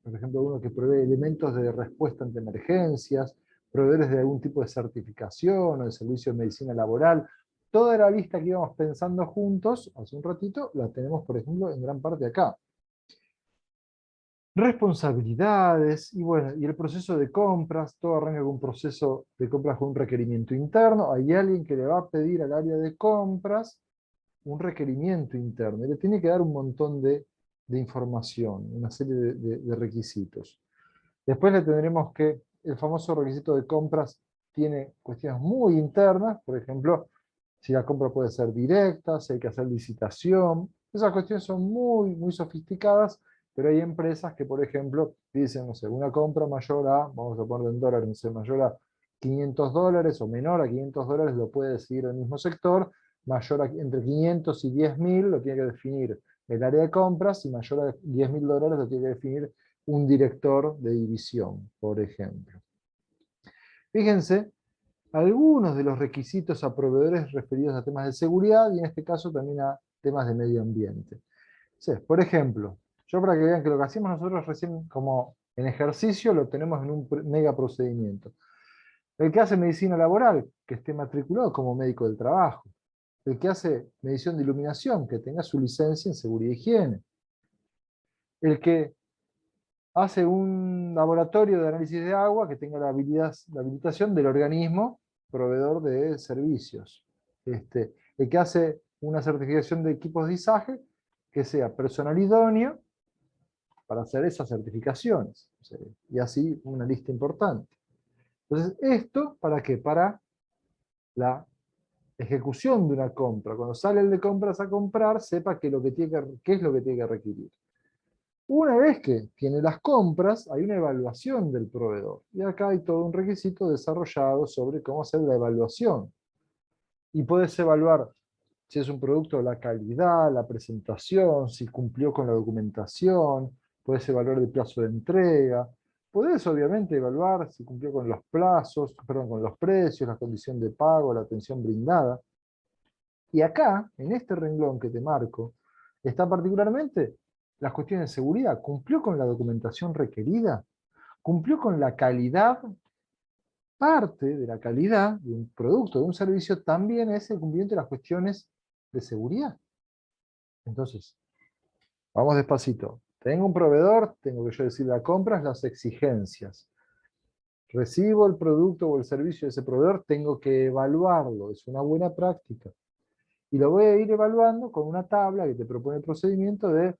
S1: por ejemplo, uno que provee elementos de respuesta ante emergencias, proveedores de algún tipo de certificación o de servicio de medicina laboral. Toda la lista que íbamos pensando juntos hace un ratito, la tenemos, por ejemplo, en gran parte acá. Responsabilidades, y bueno, y el proceso de compras, todo arranca con un proceso de compras con un requerimiento interno. Hay alguien que le va a pedir al área de compras un requerimiento interno, y le tiene que dar un montón de información, una serie de requisitos. Después le tendremos que, el famoso requisito de compras tiene cuestiones muy internas, por ejemplo, si la compra puede ser directa, si hay que hacer licitación. Esas cuestiones son muy, muy sofisticadas, pero hay empresas que, por ejemplo, dicen, no sé, una compra mayor a, vamos a poner en dólares, no sé, mayor a $500 o menor a $500 lo puede decidir el mismo sector, mayor a, entre 500 y 10.000 lo tiene que definir el área de compras, y mayor a $10.000 lo tiene que definir un director de división, por ejemplo. Fíjense, algunos de los requisitos a proveedores referidos a temas de seguridad y en este caso también a temas de medio ambiente. Sí, por ejemplo, yo para que vean que lo que hacemos nosotros recién como en ejercicio lo tenemos en un mega procedimiento. El que hace medicina laboral, que esté matriculado como médico del trabajo. El que hace medición de iluminación, que tenga su licencia en seguridad e higiene. El que hace un laboratorio de análisis de agua, que tenga la habilitación del organismo proveedor de servicios. El que hace una certificación de equipos de izaje, que sea personal idóneo para hacer esas certificaciones. Y así una lista importante. Entonces, ¿esto para qué? Para la ejecución de una compra. Cuando sale el de compras a comprar, sepa qué es lo que tiene que requerir. Una vez que tiene las compras, hay una evaluación del proveedor. Y acá hay todo un requisito desarrollado sobre cómo hacer la evaluación. Y puedes evaluar si es un producto, la calidad, la presentación, si cumplió con la documentación, puedes evaluar el plazo de entrega, puedes obviamente evaluar si cumplió con los plazos, perdón, con los precios, la condición de pago, la atención brindada. Y acá, en este renglón que te marco, está particularmente las cuestiones de seguridad. ¿Cumplió con la documentación requerida? ¿Cumplió con la calidad? Parte de la calidad de un producto, de un servicio, también es el cumplimiento de las cuestiones de seguridad. Entonces, vamos despacito. Tengo un proveedor, tengo que yo decir las compras, las exigencias. Recibo el producto o el servicio de ese proveedor, tengo que evaluarlo, es una buena práctica. Y lo voy a ir evaluando con una tabla que te propone el procedimiento de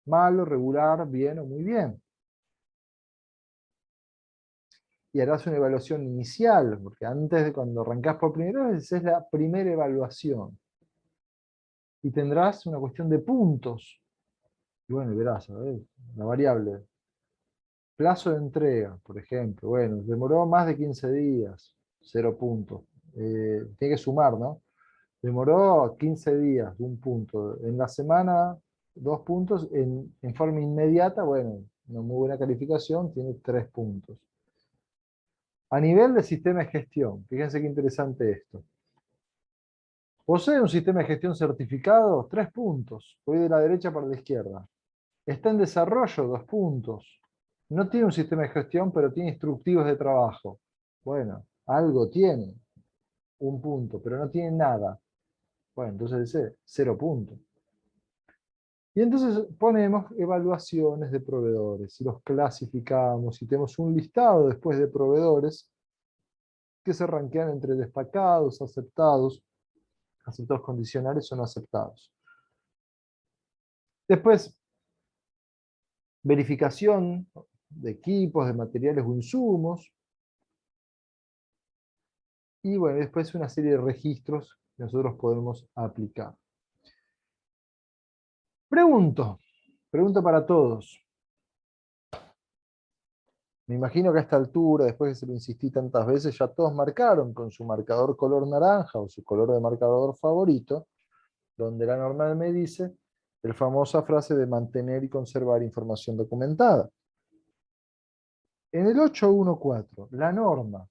S1: malo, regular, bien o muy bien. Y harás una evaluación inicial, porque antes de cuando arrancás por primera vez es la primera evaluación. Y tendrás una cuestión de puntos. Y bueno, verás, la variable. Plazo de entrega, por ejemplo. Bueno, demoró más de 15 días, 0 puntos. Tiene que sumar, ¿no? Demoró 15 días, 1 punto. En la semana, 2 puntos. En forma inmediata, bueno, una muy buena calificación, tiene 3 puntos. A nivel de sistema de gestión, fíjense qué interesante esto. Posee un sistema de gestión certificado, 3 puntos. Voy de la derecha para la izquierda. Está en desarrollo, 2 puntos. No tiene un sistema de gestión, pero tiene instructivos de trabajo. Bueno, algo tiene, 1 punto, pero no tiene nada. Bueno, entonces dice 0 puntos. Y entonces ponemos evaluaciones de proveedores, y los clasificamos, y tenemos un listado después de proveedores que se rankean entre destacados, aceptados condicionales o no aceptados. Después, verificación de equipos, de materiales o insumos. Y bueno, después una serie de registros que nosotros podemos aplicar. Pregunto para todos. Me imagino que a esta altura, después que se lo insistí tantas veces, ya todos marcaron con su marcador color naranja o su color de marcador favorito, donde la normal me dice la famosa frase de mantener y conservar información documentada. En el 814, la norma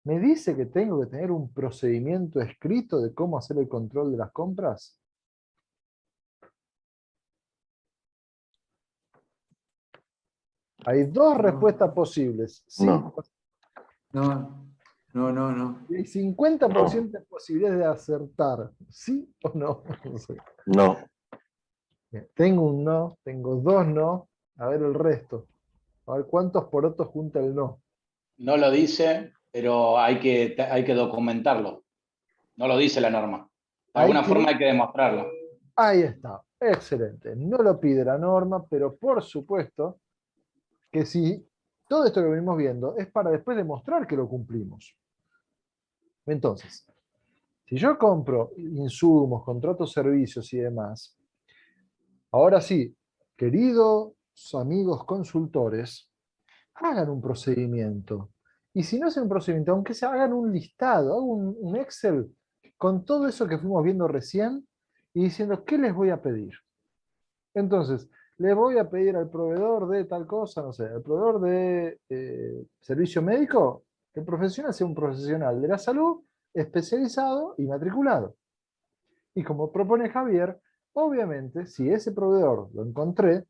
S1: ¿Me dice que tengo que tener un procedimiento escrito de cómo hacer el control de las compras? Hay dos
S3: No.
S1: respuestas posibles. Sí,
S2: No.
S3: No.
S1: y hay 50% de posibilidades de acertar. ¿Sí o no? No sé.
S2: No.
S1: Bien, tengo un no, tengo dos no. A ver el resto. A ver cuántos porotos junta el no.
S6: No lo dice, pero hay que documentarlo. No lo dice la norma. De alguna forma hay que demostrarlo.
S1: Ahí está. Excelente. No lo pide la norma, pero por supuesto que si todo esto que venimos viendo es para después demostrar que lo cumplimos. Entonces, si yo compro insumos, contrato servicios y demás, ahora sí, queridos amigos consultores, hagan un procedimiento. Y si no hacen un procedimiento, aunque se hagan un listado, hagan un Excel con todo eso que fuimos viendo recién y diciendo, ¿qué les voy a pedir? Entonces, le voy a pedir al proveedor de tal cosa, no sé, al proveedor de servicio médico, que el profesional sea un profesional de la salud especializado y matriculado. Y como propone Javier, obviamente, si ese proveedor lo encontré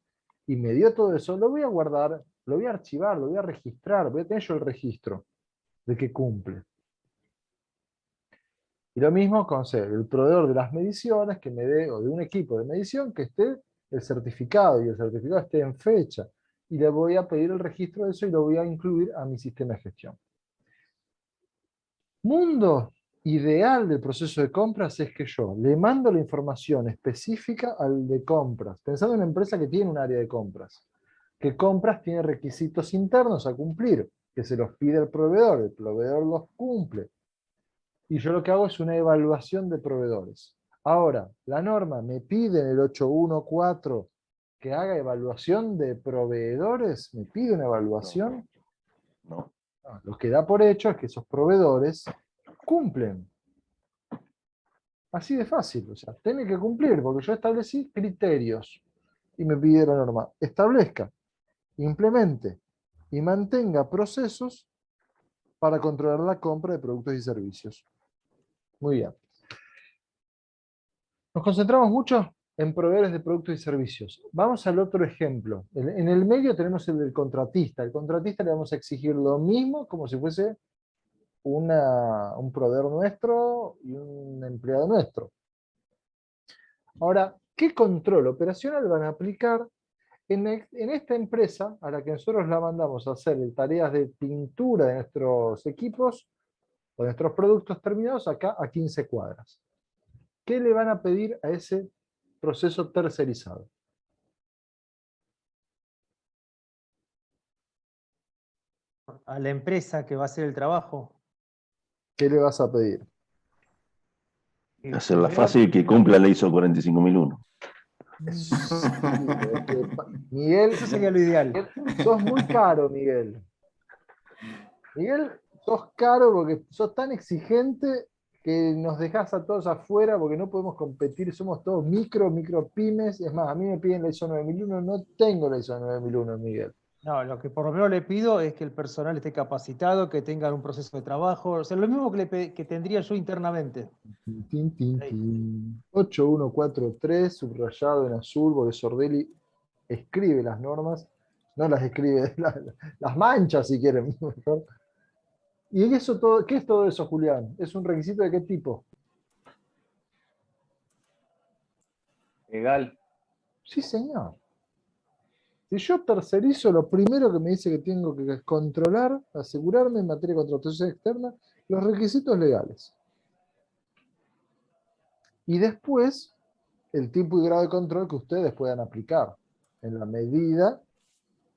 S1: y me dio todo eso, lo voy a guardar, lo voy a archivar, lo voy a registrar, voy a tener yo el registro de que cumple. Y lo mismo con el proveedor de las mediciones que me dé, o de un equipo de medición que esté el certificado y el certificado esté en fecha. Y le voy a pedir el registro de eso y lo voy a incluir a mi sistema de gestión. Mundo ideal del proceso de compras es que yo le mando la información específica al de compras, pensando en una empresa que tiene un área de compras, que compras tiene requisitos internos a cumplir, que se los pide el proveedor los cumple. Y yo lo que hago es una evaluación de proveedores. Ahora, la norma me pide en el 814 que haga evaluación de proveedores, me pide una evaluación.
S2: No.
S1: No, lo que da por hecho es que esos proveedores cumplen. Así de fácil, o sea, tiene que cumplir, porque yo establecí criterios y me pide la norma. Establezca, implemente y mantenga procesos para controlar la compra de productos y servicios. Muy bien. Nos concentramos mucho en proveedores de productos y servicios. Vamos al otro ejemplo. En el medio tenemos el del contratista. El contratista le vamos a exigir lo mismo como si fuese un proveedor nuestro y un empleado nuestro. Ahora, ¿qué control operacional van a aplicar en esta empresa a la que nosotros la mandamos a hacer tareas de pintura de nuestros equipos o de nuestros productos terminados acá a 15 cuadras? ¿Qué le van a pedir a ese proceso tercerizado?
S5: A la empresa que va a hacer el trabajo.
S1: ¿Qué le vas a pedir?
S2: Hacerla fácil, que cumpla la ISO 45001.
S1: Miguel,
S5: Eso sería lo ideal.
S1: sos muy caro, Miguel. Miguel, sos caro porque sos tan exigente que nos dejás a todos afuera porque no podemos competir, somos todos micro pymes. Es más, a mí me piden la ISO 9001, no tengo la ISO 9001, Miguel.
S5: No, lo que por lo menos le pido es que el personal esté capacitado, que tengan un proceso de trabajo, o sea, lo mismo que tendría yo internamente.
S1: 8143, subrayado en azul, porque Sordelli escribe las normas, no las escribe, las manchas si quieren. ¿Y eso todo, qué es todo eso, Julián? ¿Es un requisito de qué tipo?
S7: Legal.
S1: Sí, señor. Si yo tercerizo, lo primero que me dice que tengo que controlar, asegurarme en materia de contratación externa, los requisitos legales. Y después, el tipo y grado de control que ustedes puedan aplicar, en la medida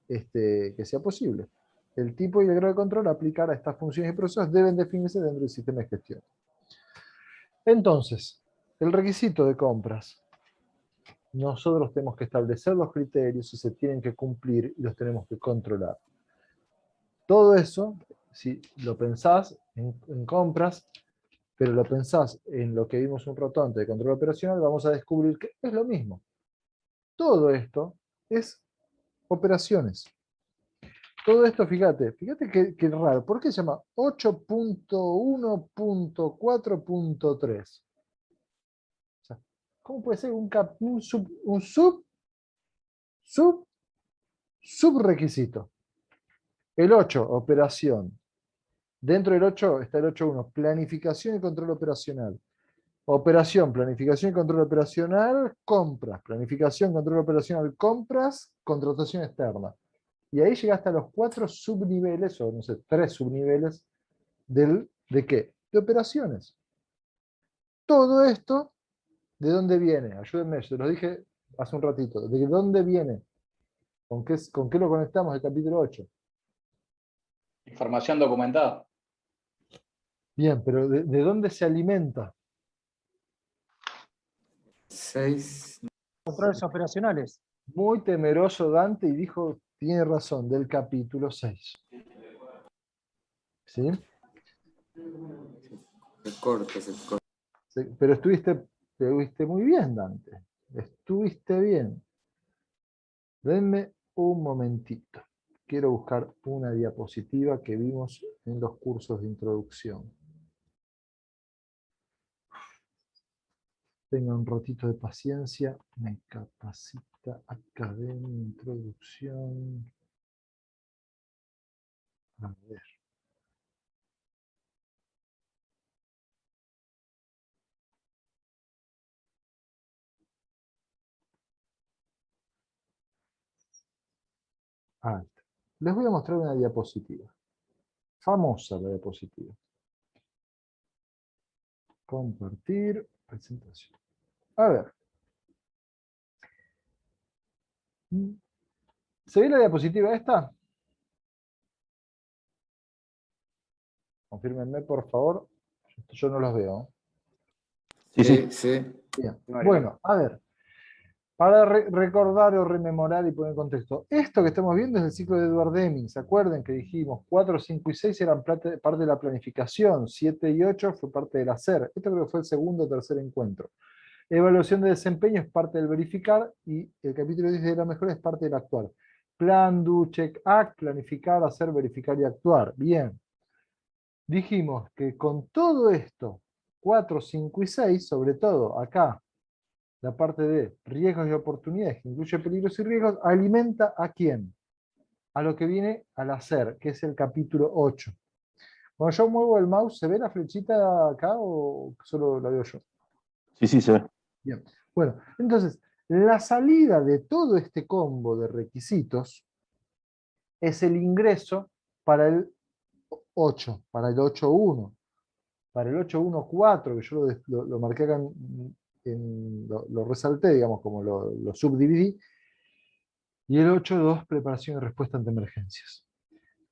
S1: que sea posible. El tipo y el grado de control a aplicar a estas funciones y procesos deben definirse dentro del sistema de gestión. Entonces, el requisito de compras. Nosotros tenemos que establecer los criterios y se tienen que cumplir y los tenemos que controlar. Todo eso, si lo pensás en compras, pero lo pensás en lo que vimos un rato antes de control operacional, vamos a descubrir que es lo mismo. Todo esto es operaciones. todo esto, fíjate que raro. ¿Por qué se llama 8.1.4.3? O sea, ¿cómo puede ser un subrequisito? El 8, operación. Dentro del 8 está el 8.1, planificación y control operacional. Operación, planificación y control operacional, compras. Planificación, control operacional, compras, contratación externa. Y ahí llegaste a los 4 subniveles, o no sé, 3 subniveles ¿de qué? De operaciones. Todo esto, ¿de dónde viene? Ayúdenme, yo lo dije hace un ratito. ¿De dónde viene? ¿Con qué lo conectamos el capítulo 8?
S6: Información documentada.
S1: Bien, pero ¿de dónde se alimenta?
S3: 6.
S5: Controles operacionales.
S1: Muy temeroso Dante y dijo, tiene razón, del capítulo 6. ¿Sí?
S3: Se corta.
S1: Sí, pero estuviste muy bien, Dante. Estuviste bien. Denme un momentito. Quiero buscar una diapositiva que vimos en los cursos de introducción. Tengan un ratito de paciencia. Me capacita Academia, introducción. A ver. Ahí está. Les voy a mostrar una diapositiva. Famosa la diapositiva. Compartir, presentación. A ver. ¿Se ve la diapositiva esta? Confírmenme, por favor. Yo no los veo.
S2: Sí, sí.
S3: Sí.
S1: Bien.
S7: Mariano.
S1: Bueno, a ver. Para recordar o rememorar y poner en contexto. Esto que estamos viendo es el ciclo de Edward Deming. ¿Se acuerdan que dijimos 4, 5 y 6 eran parte de la planificación? 7 y 8 fue parte del hacer. Esto creo que fue el segundo o tercer encuentro. Evaluación de desempeño es parte del verificar y el capítulo 10 de la mejora es parte del actuar. Plan, do, check, act, planificar, hacer, verificar y actuar. Bien. Dijimos que con todo esto, 4, 5 y 6, sobre todo acá, la parte de riesgos y oportunidades, que incluye peligros y riesgos, alimenta ¿a quién? A lo que viene al hacer, que es el capítulo 8. Cuando yo muevo el mouse, ¿se ve la flechita acá o solo la veo yo?
S2: Sí, sí, se ve.
S1: Bien. Bueno, entonces, la salida de todo este combo de requisitos es el ingreso para el 8, para el 8.1. Para el 8.1.4, que yo lo marqué acá, lo resalté, digamos, como lo subdividí, y el 8.2, preparación y respuesta ante emergencias.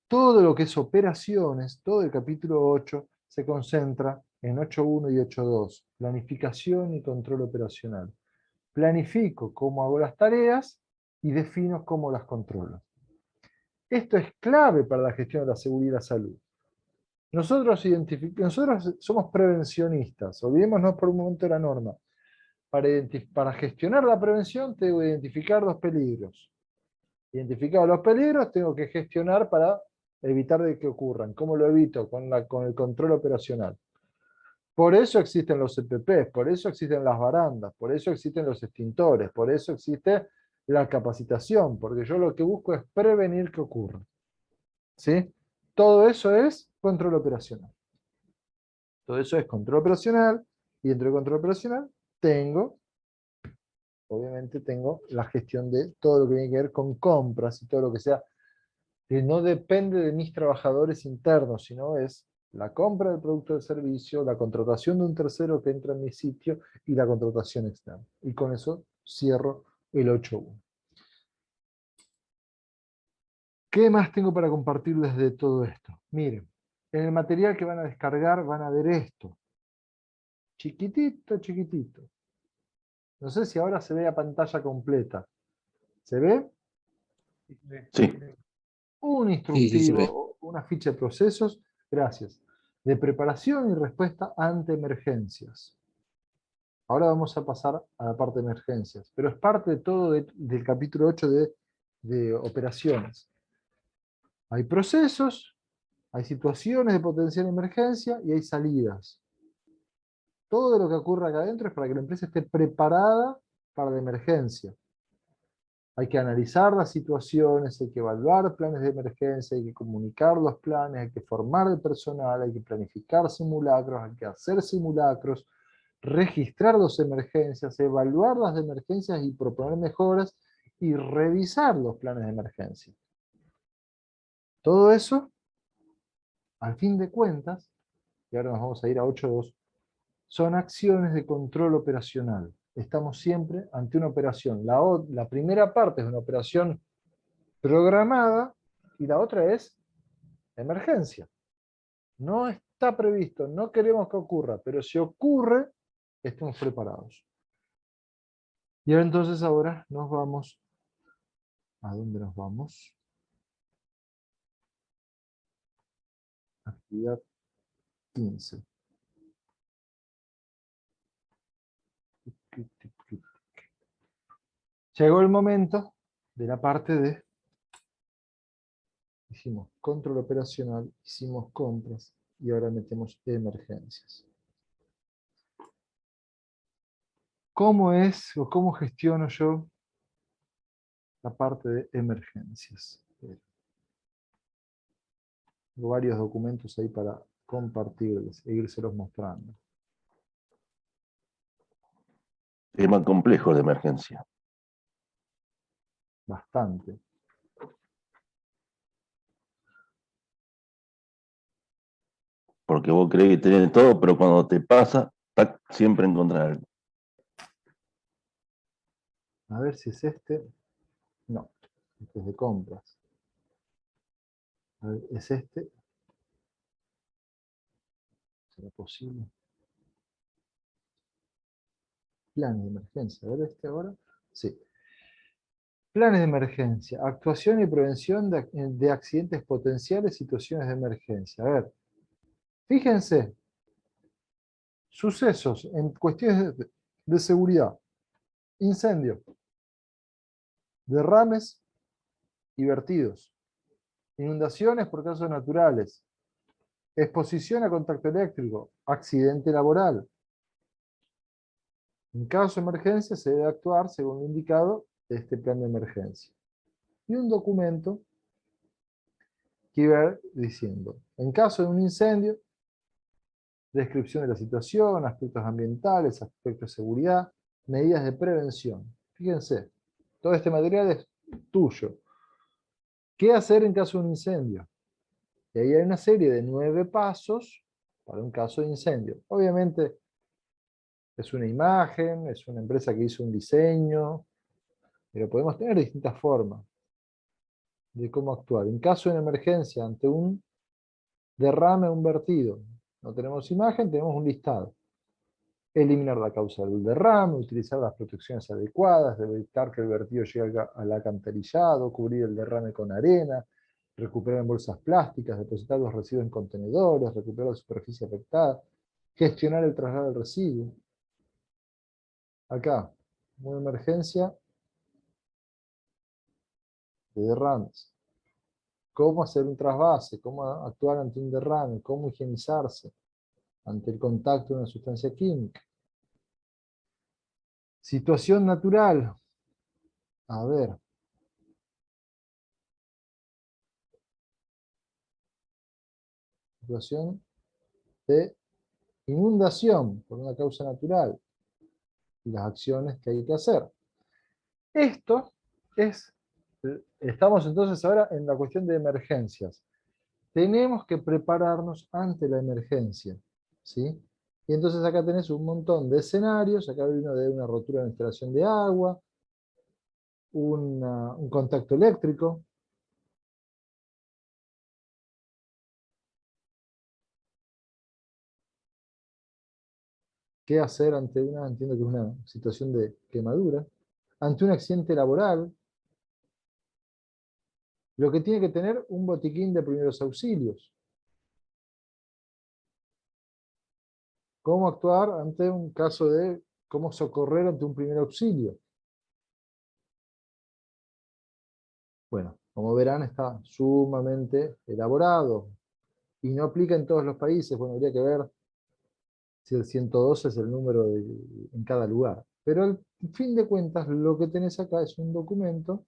S1: Todo lo que es operaciones, todo el capítulo 8, se concentra en 8.1 y 8.2, planificación y control operacional. Planifico cómo hago las tareas y defino cómo las controlo. Esto es clave para la gestión de la seguridad y la salud. Nosotros somos prevencionistas, olvidémonos por un momento de la norma. Para gestionar la prevención tengo que identificar los peligros. Identificados los peligros, tengo que gestionar para evitar de que ocurran. ¿Cómo lo evito? Con el control operacional. Por eso existen los EPPs, por eso existen las barandas, por eso existen los extintores, por eso existe la capacitación, porque yo lo que busco es prevenir que ocurra. ¿Sí? Todo eso es control operacional. Todo eso es control operacional, y dentro de control operacional obviamente tengo la gestión de todo lo que tiene que ver con compras y todo lo que sea, que no depende de mis trabajadores internos, sino es la compra del producto o del servicio, la contratación de un tercero que entra en mi sitio y la contratación externa. Y con eso cierro el 8.1. ¿Qué más tengo para compartirles de todo esto? Miren, en el material que van a descargar van a ver esto. Chiquitito, chiquitito. No sé si ahora se ve a pantalla completa. ¿Se ve?
S2: Sí.
S1: Un
S8: Sí, sí, se ve.
S1: instructivo, una ficha de procesos, gracias, de preparación y respuesta ante emergencias. Ahora vamos a pasar a la parte de emergencias, pero es parte de todo del capítulo 8 de operaciones. Hay procesos, hay situaciones de potencial emergencia y hay salidas. Todo lo que ocurre acá adentro es para que la empresa esté preparada para la emergencia. Hay que analizar las situaciones, hay que evaluar planes de emergencia, hay que comunicar los planes, hay que formar el personal, hay que planificar simulacros, hay que hacer simulacros, registrar las emergencias, evaluar las emergencias y proponer mejoras y revisar los planes de emergencia. Todo eso, al fin de cuentas, y ahora nos vamos a ir a 8.2, son acciones de control operacional. Estamos siempre ante una operación. La primera parte es una operación programada y la otra es emergencia. No está previsto, no queremos que ocurra, pero si ocurre, estamos preparados. Y ahora entonces ahora nos vamos. ¿A dónde nos vamos? Actividad 15. Llegó el momento de la parte de, hicimos control operacional, hicimos compras y ahora metemos emergencias. ¿Cómo es o cómo gestiono yo la parte de emergencias? Tengo varios documentos ahí para compartirles e irselos mostrando.
S2: Tema complejo de emergencia.
S1: Bastante.
S2: Porque vos creés que tenés todo, pero cuando te pasa, tac, siempre encontrás algo.
S1: A ver si es este. No, este es de compras. A ver, ¿es este? ¿Será posible? Planes de emergencia. A ver este ahora. Sí. Planes de emergencia. Actuación y prevención de accidentes potenciales, situaciones de emergencia. A ver. Fíjense. Sucesos en cuestiones de seguridad. Incendio. Derrames y vertidos. Inundaciones por causas naturales. Exposición a contacto eléctrico. Accidente laboral. En caso de emergencia se debe actuar según lo indicado de este plan de emergencia. Y un documento que iba diciendo, en caso de un incendio, descripción de la situación, aspectos ambientales, aspectos de seguridad, medidas de prevención. Fíjense, todo este material es tuyo. ¿Qué hacer en caso de un incendio? Y ahí hay una serie de 9 pasos para un caso de incendio. Obviamente es una imagen, es una empresa que hizo un diseño, pero podemos tener distintas formas de cómo actuar. En caso de emergencia, ante un derrame o un vertido, no tenemos imagen, tenemos un listado. Eliminar la causa del derrame, utilizar las protecciones adecuadas, evitar que el vertido llegue al alcantarillado, cubrir el derrame con arena, recuperar en bolsas plásticas, depositar los residuos en contenedores, recuperar la superficie afectada, gestionar el traslado del residuo. Acá, una emergencia de derrames. Cómo hacer un trasvase, cómo actuar ante un derrame, cómo higienizarse ante el contacto de una sustancia química. Situación natural. A ver. Situación de inundación por una causa natural y las acciones que hay que hacer. Esto es, estamos entonces ahora en la cuestión de emergencias. Tenemos que prepararnos ante la emergencia, ¿sí? Y entonces acá tenés un montón de escenarios, acá hay uno de una rotura de instalación de agua, un contacto eléctrico. ¿Qué hacer ante entiendo que es una situación de quemadura? Ante un accidente laboral, lo que tiene que tener un botiquín de primeros auxilios. ¿Cómo actuar ante un caso de cómo socorrer ante un primer auxilio? Bueno, como verán, está sumamente elaborado y no aplica en todos los países. Bueno, habría que ver si el 112 es el número en cada lugar. Pero al fin de cuentas, lo que tenés acá es un documento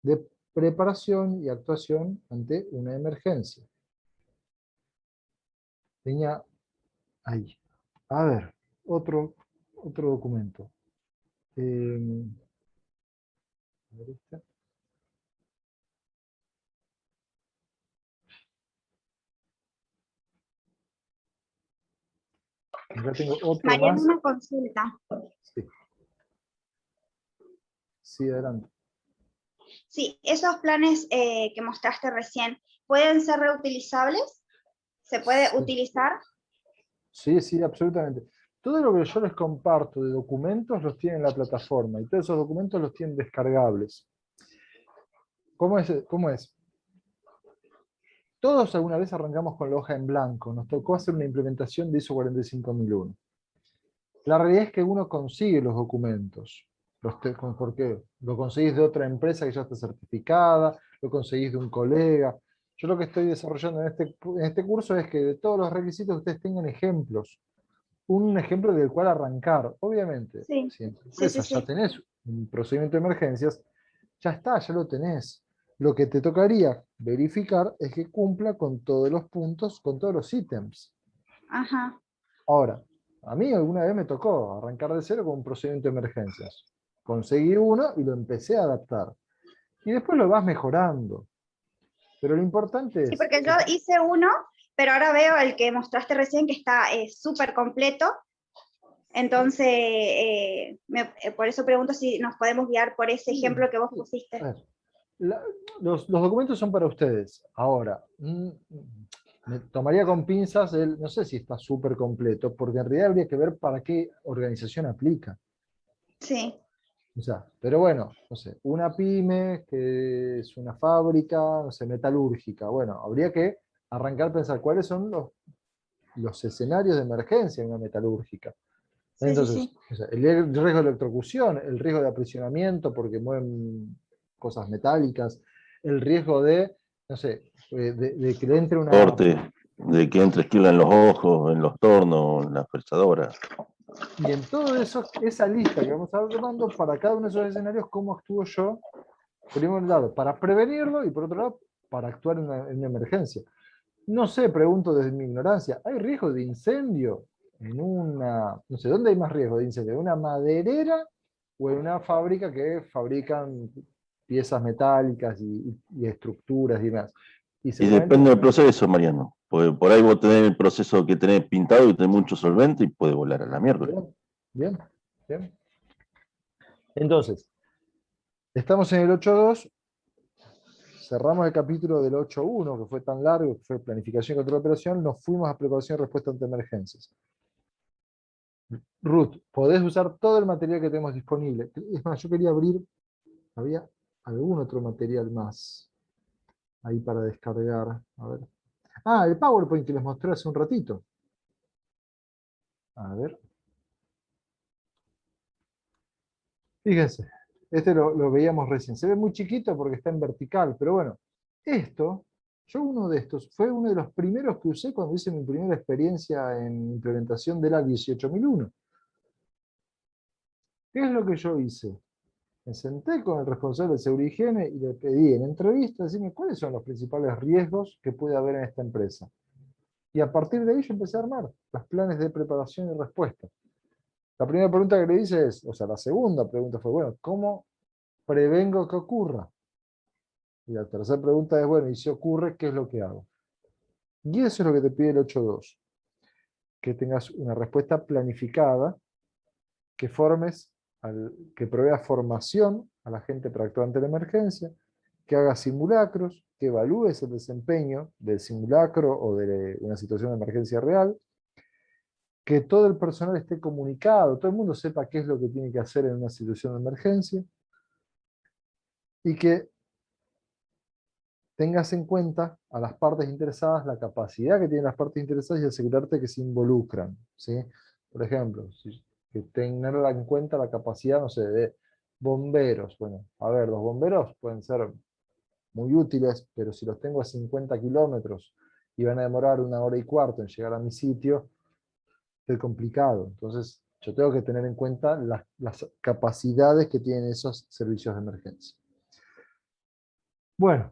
S1: de preparación y actuación ante una emergencia. Tenía ahí. A ver, otro documento. A ver este. Acá tengo otro
S4: Mariano,
S1: más.
S4: una consulta.
S1: Sí, sí, adelante.
S4: Sí, esos planes que mostraste recién, ¿pueden ser reutilizables? ¿Se puede
S1: Sí.
S4: utilizar?
S1: Sí, sí, absolutamente. Todo lo que yo les comparto de documentos los tienen en la plataforma y todos esos documentos los tienen descargables. ¿Cómo es? ¿Cómo es? Todos alguna vez arrancamos con la hoja en blanco. Nos tocó hacer una implementación de ISO 45001. La realidad es que uno consigue los documentos. Porque lo conseguís de otra empresa que ya está certificada, lo conseguís de un colega. Yo lo que estoy desarrollando en este curso es que de todos los requisitos ustedes tengan ejemplos. Un ejemplo del cual arrancar. Obviamente,
S4: Sí,
S1: si en tu
S4: sí, sí,
S1: empresa ya
S4: sí.
S1: tenés un procedimiento de emergencias, ya está, ya lo tenés. Lo que te tocaría verificar es que cumpla con todos los puntos, con todos los ítems.
S4: Ajá.
S1: Ahora, a mí alguna vez me tocó arrancar de cero con un procedimiento de emergencias. Conseguí uno y lo empecé a adaptar. Y después lo vas mejorando. Pero lo importante
S4: Sí,
S1: es
S4: porque yo hice uno, pero ahora veo el que mostraste recién que está súper completo. Entonces, por eso pregunto si nos podemos guiar por ese ejemplo que vos
S1: a
S4: pusiste.
S1: ver, los documentos son para ustedes. Ahora, me tomaría con pinzas no sé si está súper completo, porque en realidad habría que ver para qué organización aplica.
S4: Sí,
S1: O sea, pero bueno, no sé, una pyme que es una fábrica, no sé, metalúrgica. Bueno, habría que arrancar a pensar cuáles son los escenarios de emergencia en una metalúrgica.
S4: sí, sí,
S1: Entonces,
S4: sí.
S1: o sea, el riesgo de electrocución, el riesgo de aprisionamiento porque mueven cosas metálicas, el riesgo de, no sé, de que le entre una...
S2: Corte, de que entre esquila en los ojos, en los tornos, en la fresadora.
S1: Y en todo eso, esa lista que vamos a ver armando, para cada uno de esos escenarios, ¿cómo actúo yo? Por un lado, para prevenirlo y por otro lado, para actuar en una emergencia. No sé, pregunto desde mi ignorancia, ¿hay riesgo de incendio en una, no sé, ¿dónde hay más riesgo de incendio? ¿En una maderera o en una fábrica que fabrican piezas metálicas y estructuras y demás? Y
S2: Y
S1: seguramente,
S2: depende del proceso, Mariano. Porque por ahí vos tenés el proceso que tenés pintado y tenés mucho solvente y puede volar a la miércoles.
S1: bien, bien, bien. Entonces, estamos en el 8.2, cerramos el capítulo del 8.1, que fue tan largo, que fue planificación y control de operación, nos fuimos a preparación y respuesta ante emergencias. Ruth, podés usar todo el material que tenemos disponible. Es más, yo quería abrir, había algún otro material más ahí para descargar. A ver. Ah, el PowerPoint que les mostré hace un ratito. A ver. Fíjense, este lo veíamos recién. Se ve muy chiquito porque está en vertical, pero bueno, uno de estos, fue uno de los primeros que usé cuando hice mi primera experiencia en implementación de la 18001. ¿Qué es lo que yo hice? Me senté con el responsable de seguridad y higiene y le pedí en entrevista, decirme cuáles son los principales riesgos que puede haber en esta empresa. Y a partir de ahí yo empecé a armar los planes de preparación y respuesta. La primera pregunta que le hice es, o sea, la segunda pregunta fue, bueno, ¿cómo prevengo que ocurra? Y la tercera pregunta es, bueno, y si ocurre, ¿qué es lo que hago? Y eso es lo que te pide el 8.2. Que tengas una respuesta planificada, que que provea formación a la gente para actuar ante la emergencia, que haga simulacros, que evalúes el desempeño del simulacro o de una situación de emergencia real, que todo el personal esté comunicado, todo el mundo sepa qué es lo que tiene que hacer en una situación de emergencia, y que tengas en cuenta a las partes interesadas, la capacidad que tienen las partes interesadas y asegurarte que se involucran, ¿sí? Por ejemplo, que tener en cuenta la capacidad, no sé, de bomberos. Bueno, a ver, los bomberos pueden ser muy útiles, pero si los tengo a 50 kilómetros y van a demorar 1 hora y cuarto en llegar a mi sitio, es complicado. Entonces, yo tengo que tener en cuenta las capacidades que tienen esos servicios de emergencia. Bueno,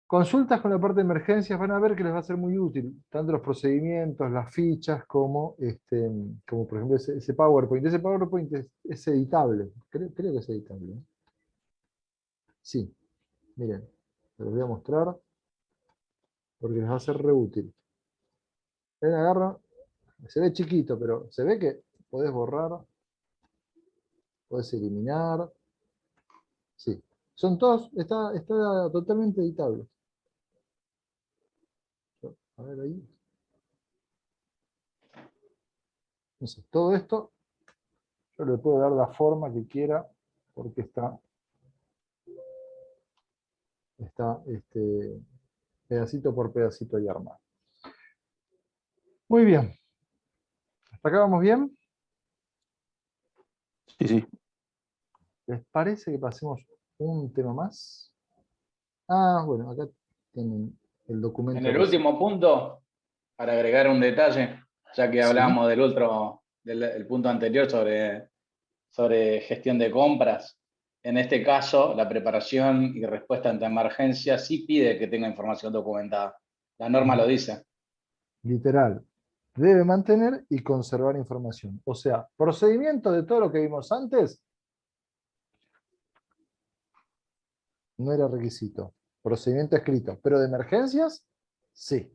S1: consultas con la parte de emergencias van a ver que les va a ser muy útil, tanto los procedimientos, las fichas, como por ejemplo ese PowerPoint. Ese PowerPoint es editable, creo que es editable, ¿eh? Sí, miren, se los voy a mostrar porque les va a ser re útil. Ven, agarra, se ve chiquito, pero se ve que podés borrar, podés eliminar. Sí, son todos, está totalmente editable. A ver ahí. No sé, todo esto yo le puedo dar la forma que quiera porque está pedacito por pedacito ahí armado. Muy bien. ¿Hasta acá vamos bien?
S2: Sí, sí.
S1: ¿Les parece que pasemos un tema más? Ah, bueno, acá tienen el documento.
S6: En el último punto, para agregar un detalle, ya que
S1: Sí.
S6: hablábamos del punto anterior sobre gestión de compras, en este caso, la preparación y respuesta ante emergencia sí pide que tenga información documentada. La norma lo dice.
S1: Literal. Debe mantener y conservar información. O sea, procedimiento de todo lo que vimos antes no era requisito. Procedimiento escrito. Pero de emergencias, sí.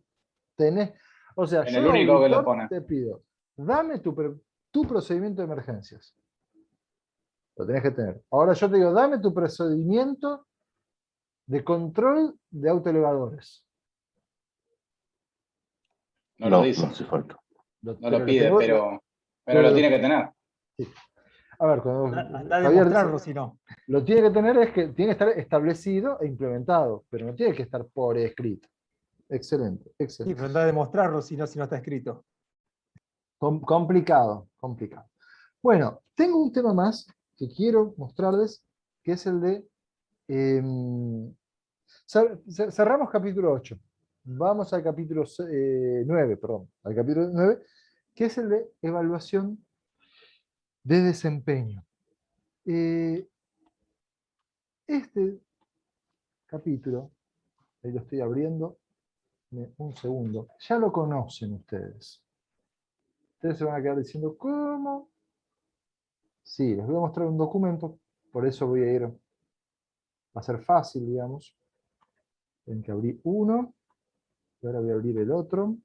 S1: O sea,
S6: En
S1: yo
S6: el único que lo
S1: auditor
S6: pone.
S1: te pido, dame tu procedimiento de emergencias. Lo tenés que tener. Ahora yo te digo, dame tu procedimiento de control de autoelevadores.
S6: No
S2: No,
S6: lo
S2: no
S6: dice.
S2: hace falta.
S6: No
S1: Pero
S6: lo pide, pero
S1: pero
S6: lo tiene que tener.
S1: Sí. A ver, cuando
S5: Anda a
S1: Javier
S5: demostrarlo,
S1: dice,
S5: si no.
S1: lo tiene que tener es que tiene que estar establecido e implementado, pero no tiene que estar por escrito. Excelente,
S5: Sí,
S1: excelente.
S5: pero anda a demostrarlo, si no está escrito.
S1: Complicado, complicado. Bueno, tengo un tema más que quiero mostrarles, que es el de... cerramos capítulo 8. Vamos al capítulo 9, perdón, al capítulo 9, que es el de evaluación de desempeño. Este capítulo, ahí lo estoy abriendo, un segundo, ya lo conocen ustedes. Ustedes se van a quedar diciendo, ¿cómo? Sí, les voy a mostrar un documento, por eso voy a ir, va a ser fácil, digamos. Tienen que abrir uno, y ahora voy a abrir el otro.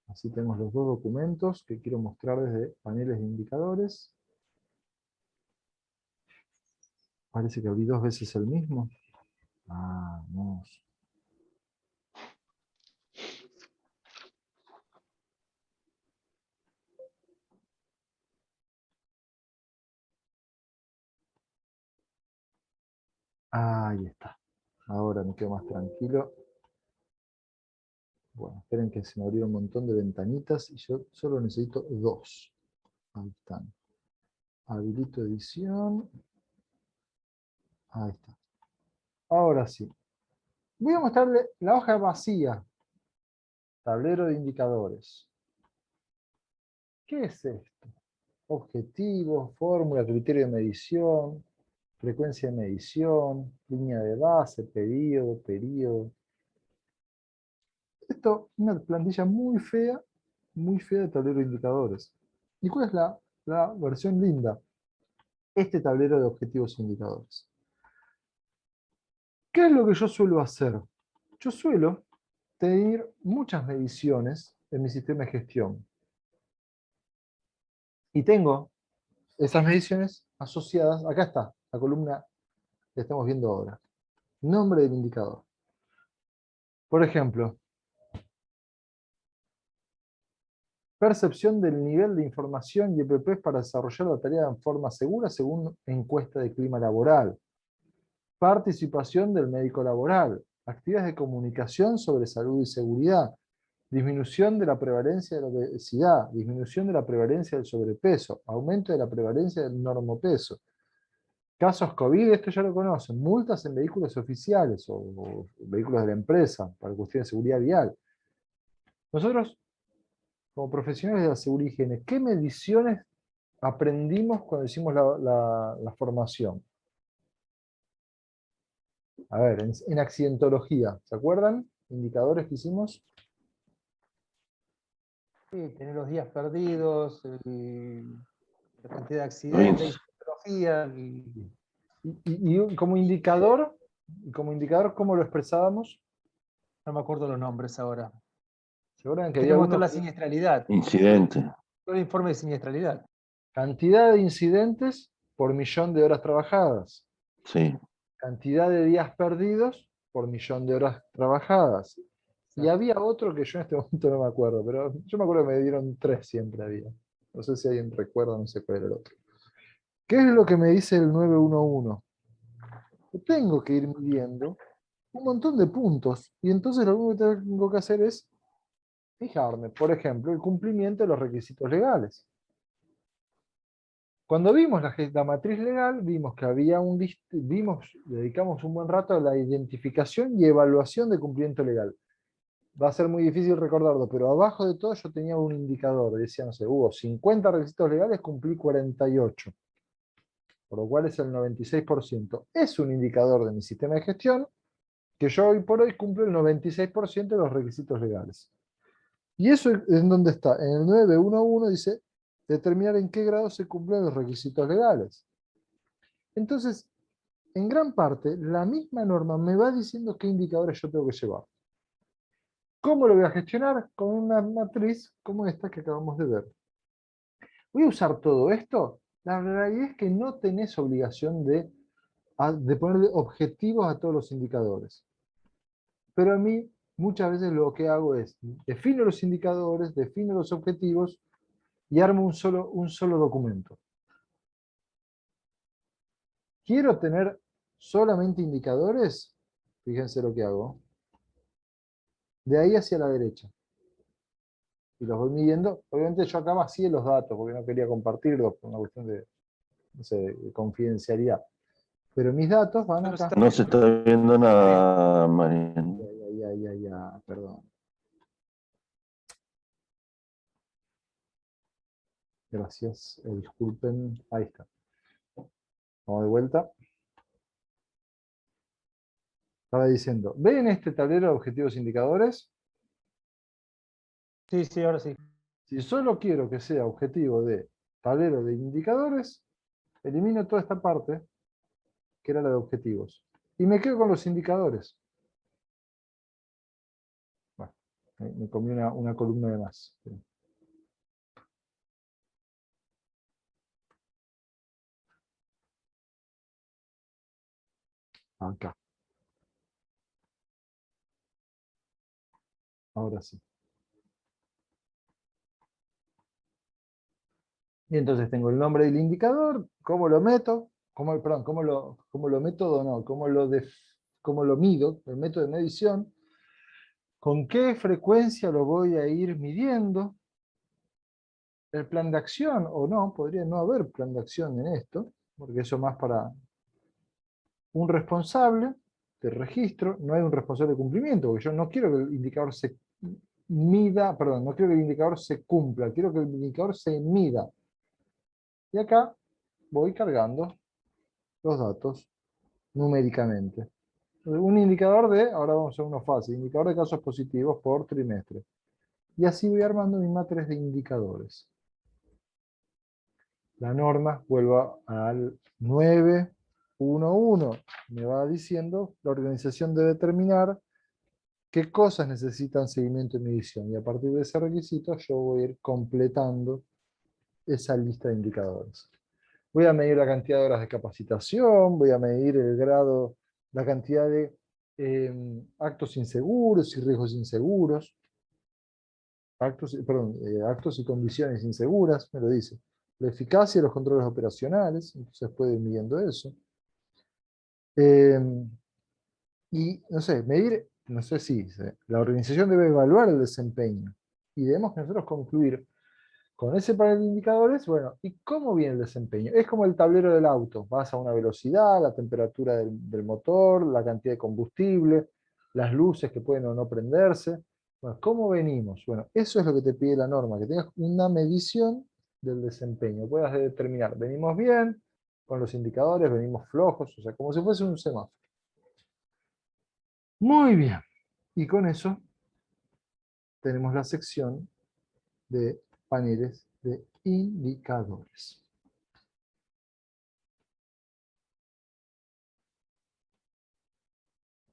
S1: Así tenemos los dos documentos que quiero mostrar desde paneles de indicadores. Parece que abrí 2 veces el mismo. Vamos. Ahí está. Ahora me quedo más tranquilo. Bueno, esperen que se me abrieron un montón de ventanitas y yo solo necesito 2. Ahí están. Habilito edición. Ahí está. Ahora sí. Voy a mostrarle la hoja vacía. Tablero de indicadores. ¿Qué es esto? Objetivos, fórmula, criterio de medición, frecuencia de medición, línea de base, periodo. Esto es una plantilla muy fea de tablero de indicadores. ¿Y cuál es la versión linda? Este tablero de objetivos e indicadores. ¿Qué es lo que yo suelo hacer? Yo suelo tener muchas mediciones en mi sistema de gestión. Y tengo esas mediciones asociadas, acá está, la columna que estamos viendo ahora. Nombre del indicador. Por ejemplo, percepción del nivel de información y EPPs para desarrollar la tarea en forma segura según encuesta de clima laboral. Participación del médico laboral. Actividades de comunicación sobre salud y seguridad. Disminución de la prevalencia de la obesidad. Disminución de la prevalencia del sobrepeso. Aumento de la prevalencia del normopeso. Casos COVID, esto ya lo conocen, multas en vehículos oficiales o vehículos de la empresa para cuestiones de seguridad vial. Nosotros, como profesionales de la seguridad y higiene, ¿qué mediciones aprendimos cuando hicimos la formación? A ver, en accidentología, ¿se acuerdan? Indicadores que hicimos.
S5: Sí, tener los días perdidos, la cantidad de
S2: Luis.
S5: accidentes, patología,
S1: Y como indicador, ¿cómo lo expresábamos?
S5: no me acuerdo los nombres ahora.
S1: ¿Se acuerdan que había
S5: Tenemos
S1: uno?
S5: toda la siniestralidad,
S2: Incidente.
S5: todo el informe de siniestralidad.
S1: Cantidad de incidentes por millón de horas trabajadas.
S2: Sí.
S1: Cantidad de días perdidos por millón de horas trabajadas. Y había otro que yo en este momento no me acuerdo, pero yo me acuerdo que me dieron 3 siempre había. No sé si alguien recuerda, no sé cuál era el otro. ¿Qué es lo que me dice el 911? Yo tengo que ir midiendo un montón de puntos. Y entonces lo único que tengo que hacer es fijarme, por ejemplo, el cumplimiento de los requisitos legales. Cuando vimos la matriz legal, vimos que había dedicamos un buen rato a la identificación y evaluación de cumplimiento legal. Va a ser muy difícil recordarlo, pero abajo de todo yo tenía un indicador. Decía, no sé, hubo 50 requisitos legales, cumplí 48. Por lo cual es el 96%. Es un indicador de mi sistema de gestión que yo hoy por hoy cumplo el 96% de los requisitos legales. Y eso en dónde está. En el 911 dice determinar en qué grado se cumplen los requisitos legales. Entonces, en gran parte, la misma norma me va diciendo qué indicadores yo tengo que llevar. ¿Cómo lo voy a gestionar? Con una matriz como esta que acabamos de ver. ¿Voy a usar todo esto? La realidad es que no tenés obligación de ponerle objetivos a todos los indicadores. Pero a mí, muchas veces lo que hago es, defino los indicadores, defino los objetivos y armo un solo documento. ¿Quiero tener solamente indicadores? Fíjense lo que hago. De ahí hacia la derecha. Y los voy midiendo. Obviamente yo acá vacié los datos porque no quería compartirlos por una cuestión de, no sé, de confidencialidad. Pero mis datos van acá.
S2: No se está viendo nada, Mariano.
S1: Perdón. Gracias. Disculpen. Ahí está. Vamos de vuelta. Estaba diciendo, ¿ven este tablero de objetivos e indicadores?
S5: Sí, sí, ahora sí.
S1: Si solo quiero que sea objetivo de tablero de indicadores, elimino toda esta parte, que era la de objetivos. Y me quedo con los indicadores. Bueno, me comí una columna de más. Acá. Ahora sí. Y entonces tengo el nombre del indicador, cómo lo meto, cómo lo meto, no, cómo lo mido, el método de medición, con qué frecuencia lo voy a ir midiendo, el plan de acción o no, podría no haber plan de acción en esto, porque eso más para un responsable de registro, no hay un responsable de cumplimiento, porque yo no quiero que el indicador se mida, perdón, no quiero que el indicador se cumpla, quiero que el indicador se mida. Y acá voy cargando los datos numéricamente. Un indicador ahora vamos a uno fácil, indicador de casos positivos por trimestre. Y así voy armando mi matriz de indicadores. La norma, vuelvo al 911, me va diciendo, la organización debe determinar qué cosas necesitan seguimiento y medición. Y a partir de ese requisito yo voy a ir completando esa lista de indicadores. Voy a medir la cantidad de horas de capacitación, voy a medir el grado, la cantidad de actos inseguros y riesgos inseguros, actos y condiciones inseguras, me lo dice. La eficacia de los controles operacionales, entonces puede ir midiendo eso. Y, no sé, medir, no sé si la organización debe evaluar el desempeño. Y debemos que nosotros concluir Con ese panel de indicadores, bueno, ¿y cómo viene el desempeño? Es como el tablero del auto. Vas a una velocidad, la temperatura del motor, la cantidad de combustible, las luces que pueden o no prenderse. Bueno, ¿cómo venimos? Bueno, eso es lo que te pide la norma, que tengas una medición del desempeño. Puedas determinar, venimos bien con los indicadores, venimos flojos, o sea, como si fuese un semáforo. Muy bien. Y con eso tenemos la sección de paneles de indicadores.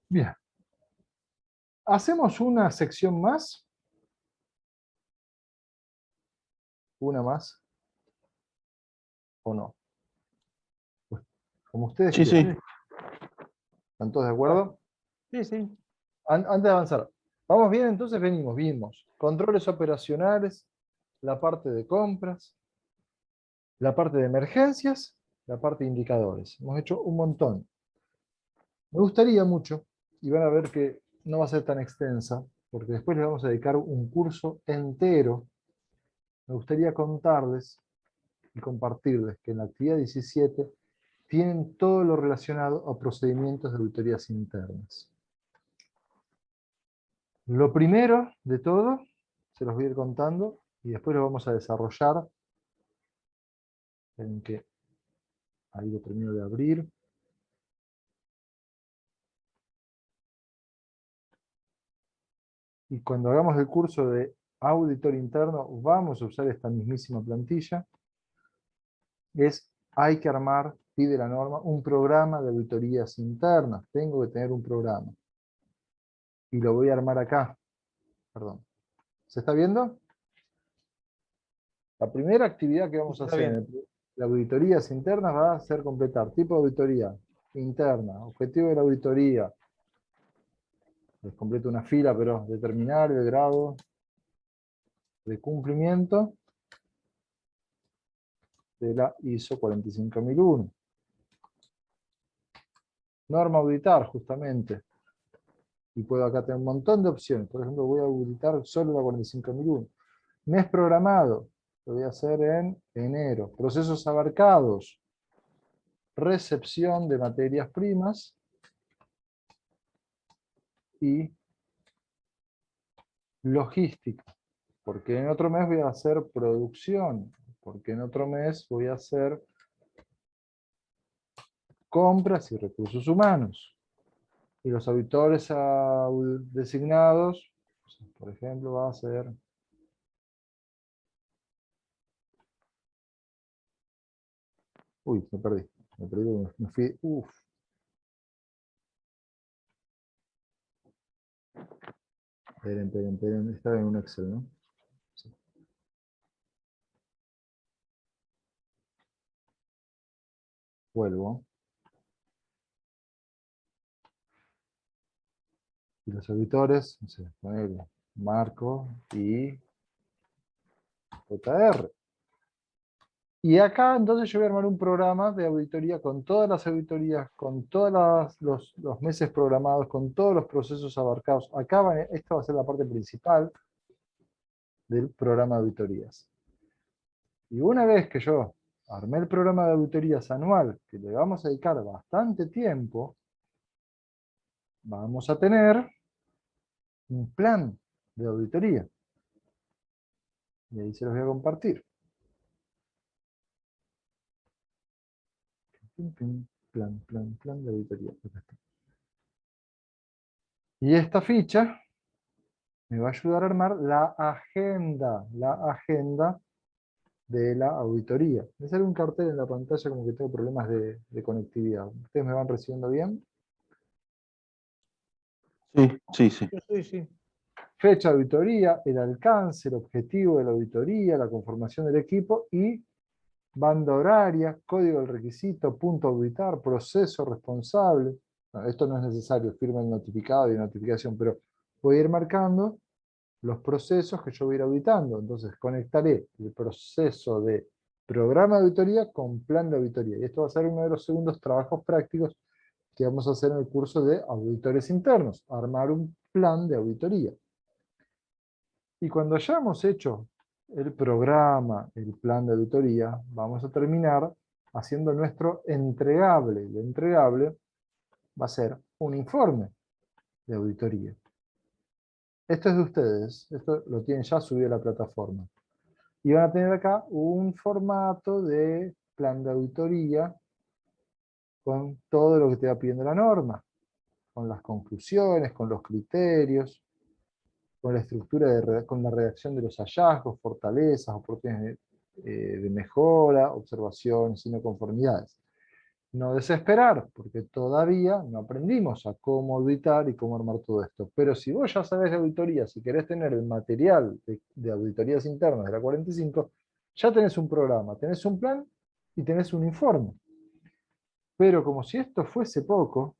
S1: Bien. ¿Hacemos una sección más? ¿Una más? ¿O no? Pues, como ustedes
S2: Sí, sí.
S1: quieran. ¿Están todos de acuerdo?
S5: Sí, sí.
S1: Antes de avanzar. ¿Vamos bien? Entonces vimos controles operacionales, la parte de compras, la parte de emergencias, la parte de indicadores. Hemos hecho un montón. Me gustaría mucho, y van a ver que no va a ser tan extensa, porque después les vamos a dedicar un curso entero. Me gustaría contarles y compartirles que en la actividad 17 tienen todo lo relacionado a procedimientos de auditorías internas. Lo primero de todo, se los voy a ir contando, y después lo vamos a desarrollar. En que ahí lo termino de abrir. Y cuando hagamos el curso de auditor interno, vamos a usar esta mismísima plantilla. Hay que armar, pide la norma, un programa de auditorías internas. Tengo que tener un programa. Y lo voy a armar acá. Perdón. ¿Se está viendo? La primera actividad que vamos a
S5: Está
S1: hacer
S5: bien.
S1: de auditorías internas va a ser completar tipo de auditoría interna, objetivo de la auditoría. Les completo una fila, pero determinar el grado de cumplimiento de la ISO 45001. Norma auditar, justamente. Y puedo acá tener un montón de opciones. Por ejemplo, voy a auditar solo la 45001. Mes programado, lo voy a hacer en enero. Procesos abarcados. Recepción de materias primas. Y logística. Porque en otro mes voy a hacer producción. Porque en otro mes voy a hacer compras y recursos humanos. Y los auditores designados, por ejemplo, va a ser uy, me perdí. Me fui. Uf. Esperen. Estaba en un Excel, ¿no? Sí. Vuelvo. Y los auditores, no sé, poner Marco y JR. Y acá entonces yo voy a armar un programa de auditoría con todas las auditorías, con todos los meses programados, con todos los procesos abarcados. Acá esta va a ser la parte principal del programa de auditorías. Y una vez que yo armé el programa de auditorías anual, que le vamos a dedicar bastante tiempo, vamos a tener un plan de auditoría. Y ahí se los voy a compartir. Plan de auditoría. Y esta ficha me va a ayudar a armar la agenda de la auditoría. Me sale un cartel en la pantalla como que tengo problemas de conectividad. ¿Ustedes me van recibiendo bien?
S2: Sí.
S5: Sí.
S1: Fecha de auditoría, el alcance, el objetivo de la auditoría, la conformación del equipo y banda horaria, código del requisito, punto a auditar, proceso responsable. No, esto no es necesario, firma el notificado y notificación, pero voy a ir marcando los procesos que yo voy a ir auditando. Entonces conectaré el proceso de programa de auditoría con plan de auditoría. Y esto va a ser uno de los segundos trabajos prácticos que vamos a hacer en el curso de auditores internos, armar un plan de auditoría. Y cuando hayamos hecho el programa, el plan de auditoría, vamos a terminar haciendo nuestro entregable. El entregable va a ser un informe de auditoría. Esto es de ustedes, esto lo tienen ya subido a la plataforma. Y van a tener acá un formato de plan de auditoría con todo lo que te va pidiendo la norma, con las conclusiones, con los criterios, con la estructura, con la redacción de los hallazgos, fortalezas, oportunidades de mejora, observaciones y no conformidades. No desesperar, porque todavía no aprendimos a cómo auditar y cómo armar todo esto. Pero si vos ya sabés de auditoría, si querés tener el material de auditorías internas de la 45, ya tenés un programa, tenés un plan y tenés un informe. Pero como si esto fuese poco,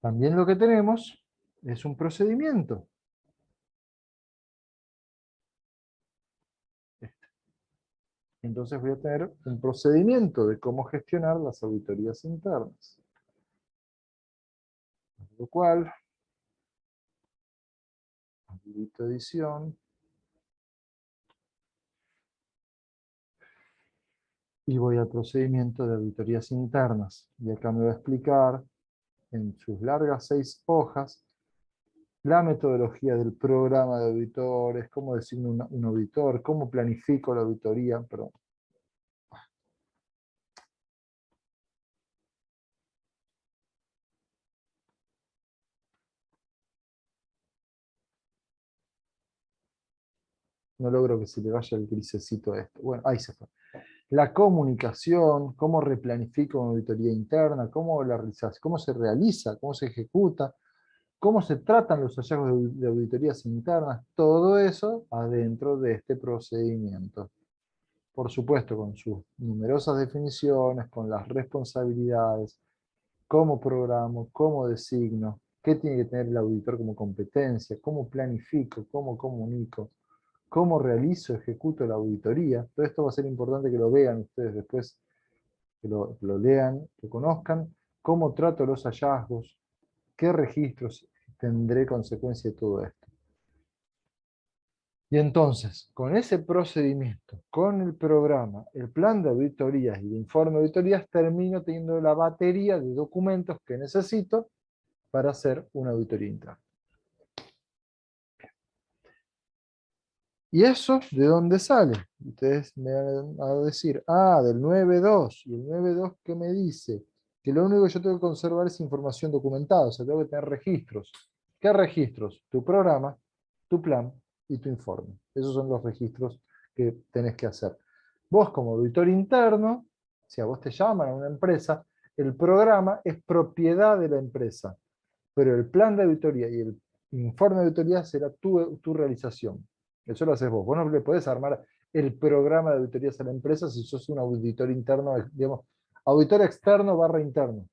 S1: también lo que tenemos es un procedimiento. Entonces voy a tener un procedimiento de cómo gestionar las auditorías internas. Lo cual, habilito edición. Y voy al procedimiento de auditorías internas. Y acá me va a explicar en sus largas 6 hojas la metodología del programa de auditores, cómo designo un auditor, cómo planifico la auditoría, perdón. No logro que se le vaya el grisecito a esto. Bueno, ahí se fue. La comunicación, cómo replanifico una auditoría interna, cómo la realizas, cómo se realiza, cómo se ejecuta, cómo se tratan los hallazgos de auditorías internas, todo eso adentro de este procedimiento. Por supuesto, con sus numerosas definiciones, con las responsabilidades, cómo programo, cómo designo, qué tiene que tener el auditor como competencia, cómo planifico, cómo comunico, cómo realizo, ejecuto la auditoría. Todo esto va a ser importante que lo vean ustedes después, que lo lean, lo conozcan, cómo trato los hallazgos, qué registros tendré consecuencia de todo esto. Y entonces, con ese procedimiento, con el programa, el plan de auditorías y el informe de auditorías, termino teniendo la batería de documentos que necesito para hacer una auditoría interna. ¿Y eso de dónde sale? Ustedes me van a decir, del 9.2. ¿Y el 9.2 qué me dice? Que lo único que yo tengo que conservar es información documentada, o sea, tengo que tener registros. ¿Qué registros? Tu programa, tu plan y tu informe. Esos son los registros que tenés que hacer. Vos como auditor interno, si a vos te llaman a una empresa, el programa es propiedad de la empresa, pero el plan de auditoría y el informe de auditoría será tu realización. Eso lo haces vos. Vos no le podés armar el programa de auditorías a la empresa si sos un auditor interno, digamos, auditor externo / interno.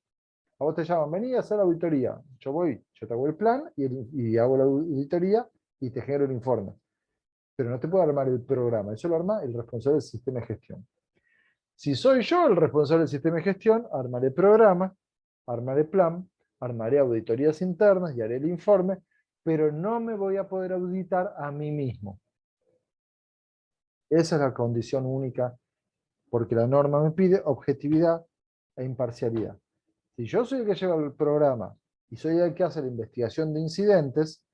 S1: A vos te llaman, vení a hacer auditoría. Yo voy, yo te hago el plan y hago la auditoría y te genero el informe. Pero no te puedo armar el programa, eso lo arma el responsable del sistema de gestión. Si soy yo el responsable del sistema de gestión, armaré programa, armaré plan, armaré auditorías internas y haré el informe, pero no me voy a poder auditar a mí mismo. Esa es la condición única, porque la norma me pide objetividad e imparcialidad. Si yo soy el que lleva el programa y soy el que hace la investigación de incidentes,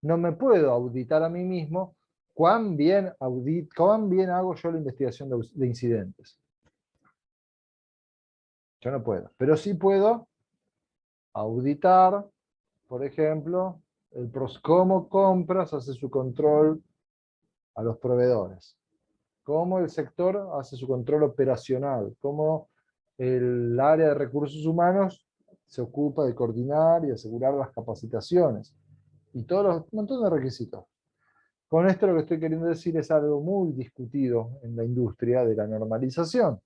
S1: no me puedo auditar a mí mismo cuán bien hago yo la investigación de incidentes. Yo no puedo, pero sí puedo auditar, por ejemplo, cómo Compras hace su control a los proveedores, cómo el sector hace su control operacional, cómo el área de recursos humanos se ocupa de coordinar y asegurar las capacitaciones, y un montón de requisitos. Con esto lo que estoy queriendo decir es algo muy discutido en la industria de la normalización,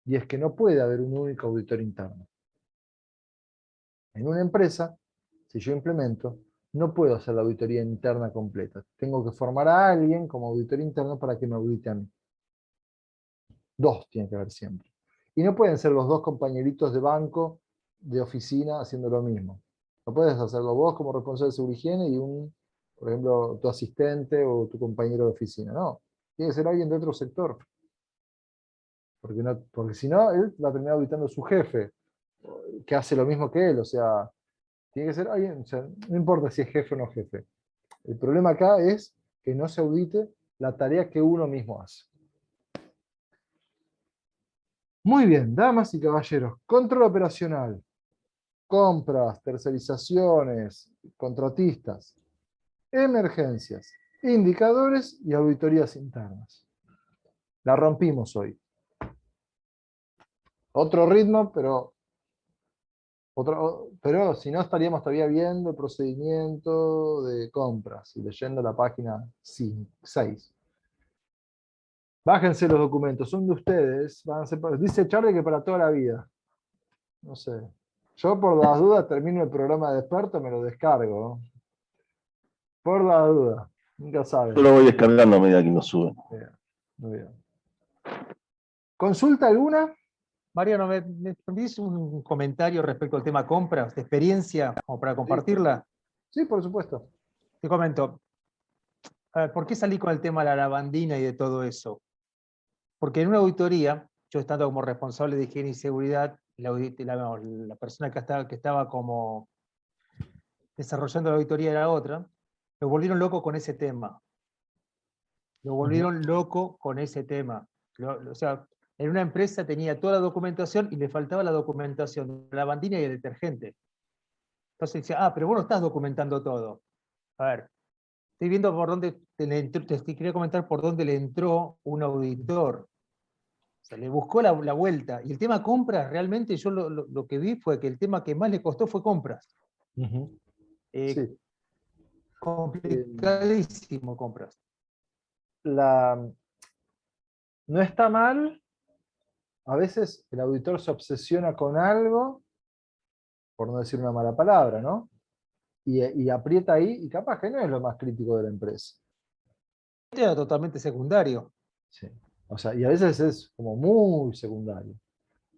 S1: y es que no puede haber un único auditor interno. En una empresa, si yo implemento, no puedo hacer la auditoría interna completa. Tengo que formar a alguien como auditor interno para que me audite a mí. 2 tiene que haber siempre. Y no pueden ser los 2 compañeritos de banco, de oficina, haciendo lo mismo. No puedes hacerlo vos como responsable de seguridad y higiene y un por ejemplo, tu asistente o tu compañero de oficina. No, tiene que ser alguien de otro sector. Porque si no, él va a terminar auditando a su jefe, que hace lo mismo que él. O sea, tiene que ser alguien, o sea, no importa si es jefe o no jefe. El problema acá es que no se audite la tarea que uno mismo hace. Muy bien, damas y caballeros, control operacional, compras, tercerizaciones, contratistas, emergencias, indicadores y auditorías internas. La rompimos hoy. Otro ritmo, pero si no estaríamos todavía viendo el procedimiento de compras y leyendo la página 6. Bájense los documentos, son de ustedes. Dice Charlie que para toda la vida. No sé. Yo por las dudas termino el programa de experto, me lo descargo. Por la duda. Nunca
S2: Yo
S1: sabes.
S2: lo voy descargando a medida que nos suben.
S1: Bien, muy bien. ¿Consulta alguna?
S5: Mariano, ¿me permitís un comentario respecto al tema compras, de experiencia, como para compartirla?
S1: Sí, por supuesto.
S5: Te comento. A ver, ¿por qué salí con el tema de la lavandina y de todo eso? Porque en una auditoría, yo estando como responsable de higiene y seguridad, la persona que estaba como desarrollando la auditoría era otra, lo volvieron loco con ese tema. Lo volvieron loco con ese tema. O sea, en una empresa tenía toda la documentación y le faltaba la documentación de la lavandina y el detergente. Entonces decía, pero vos no estás documentando todo. A ver, estoy viendo por dónde quería comentar por dónde le entró un auditor. O sea, le buscó la vuelta. Y el tema compras, realmente yo lo que vi fue que el tema que más le costó fue compras.
S1: Sí.
S5: Complicadísimo compras.
S1: No está mal. A veces el auditor se obsesiona con algo, por no decir una mala palabra, ¿no? Y aprieta ahí, y capaz que no es lo más crítico de la empresa.
S5: Era totalmente secundario.
S1: Sí. O sea, y a veces es como muy secundario.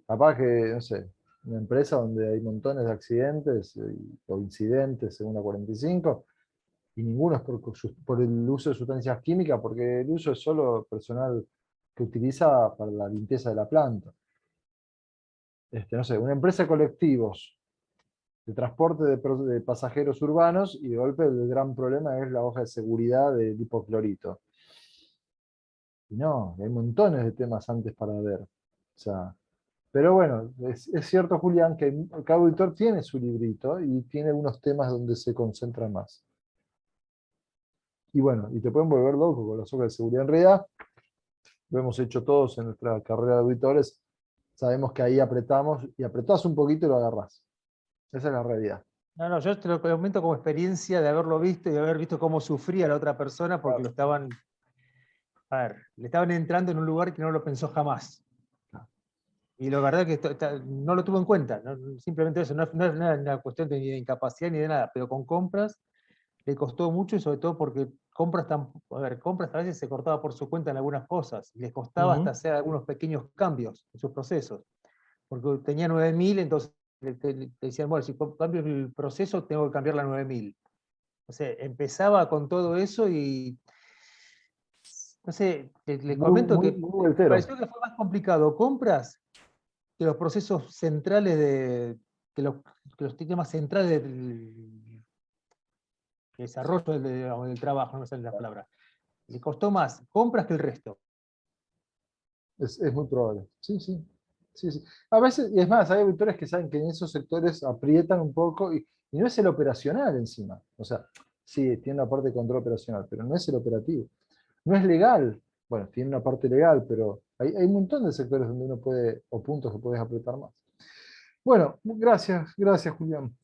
S1: Capaz que, no sé, una empresa donde hay montones de accidentes o incidentes según la 45, y ninguno es por el uso de sustancias químicas, porque el uso es solo personal que utiliza para la limpieza de la planta. No sé, una empresa de colectivos, de transporte de pasajeros urbanos, y de golpe el gran problema es la hoja de seguridad del hipoclorito. Y no, hay montones de temas antes para ver. O sea, pero bueno, es cierto, Julián, que cada auditor tiene su librito y tiene unos temas donde se concentra más. Y bueno, y te pueden volver loco con las hojas de seguridad. En realidad, lo hemos hecho todos en nuestra carrera de auditores. Sabemos que ahí apretamos, y apretás un poquito y lo agarrás. Esa es la realidad.
S5: No, yo te lo comento como experiencia de haberlo visto y de haber visto cómo sufría la otra persona porque le estaban entrando en un lugar que no lo pensó jamás. Y la verdad que no lo tuvo en cuenta. Simplemente eso, no es una cuestión de incapacidad ni de nada, pero con compras le costó mucho, y sobre todo porque compras a veces se cortaba por su cuenta en algunas cosas, y les costaba hasta hacer algunos pequeños cambios en sus procesos. Porque tenía 9.000, entonces le decían, bueno, si cambio el proceso, tengo que cambiar la 9.000. O sea, empezaba con todo eso y, no sé, les comento que
S1: muy
S5: me pareció que fue más complicado compras que los procesos centrales que los temas centrales del desarrollo del trabajo, no me sale la palabra. Le costó más compras que el resto.
S1: Es muy probable. Sí, sí. Sí, sí. A veces, y es más, hay auditores que saben que en esos sectores aprietan un poco, y no es el operacional encima. O sea, sí, tiene una parte de control operacional, pero no es el operativo. No es legal. Bueno, tiene una parte legal, pero hay un montón de sectores donde uno puede, o puntos que puedes apretar más. Bueno, gracias, Julián.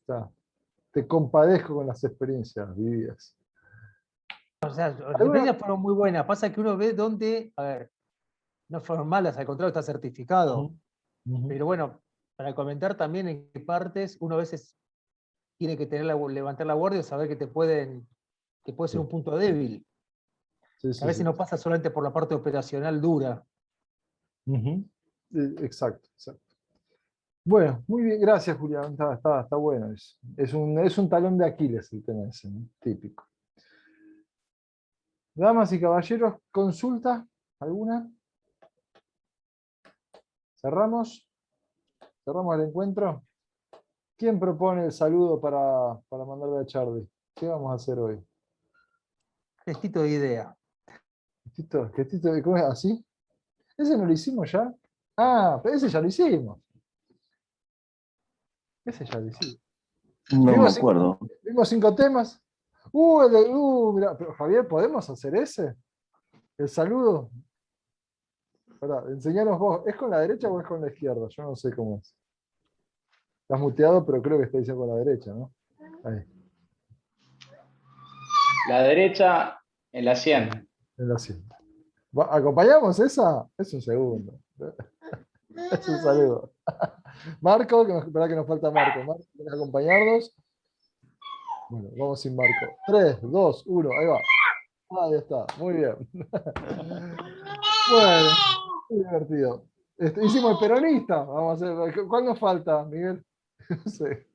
S1: Te compadezco con las experiencias vividas.
S5: O sea, las experiencias fueron muy buenas. Pasa que uno ve dónde, no fueron malas, al contrario, está certificado. Pero bueno, para comentar también en qué partes uno a veces tiene que levantar la guardia y saber que puede ser un punto débil.
S1: Sí,
S5: A veces no pasa solamente por la parte operacional dura.
S1: Exacto, exacto. Bueno, muy bien, gracias, Julián. Está bueno. Es un talón de Aquiles el tema ese, ¿no? Típico. Damas y caballeros, ¿consulta alguna? ¿Cerramos? ¿Cerramos el encuentro? ¿Quién propone el saludo para mandarle a Charlie? ¿Qué vamos a hacer hoy?
S5: Gestito de idea.
S1: Gestito, ¿cómo es? ¿Así? ¿Ese no lo hicimos ya? Ah, pero ese ya lo hicimos. Ese ya lo hicimos.
S2: No me
S1: ¿Vimos
S2: acuerdo.
S1: ¿Vimos 5 temas? Mirá, pero Javier, ¿podemos hacer ese? ¿El saludo? Pará, enseñanos vos. ¿Es con la derecha o es con la izquierda? Yo no sé cómo es. Estás muteado, pero creo que está diciendo con la derecha, ¿no? Ahí,
S6: La derecha en la 100.
S1: en la 100. ¿Acompañamos esa? Es un segundo. Es un saludo. Marco, verdad que nos falta Marco. Marco, ¿querés acompañarnos? Bueno, vamos sin Marco. 3, 2, 1, ahí va. Ahí está, muy bien. Bueno, muy divertido. Hicimos el peronista. Vamos a hacer. ¿Cuál nos falta, Miguel? No sé.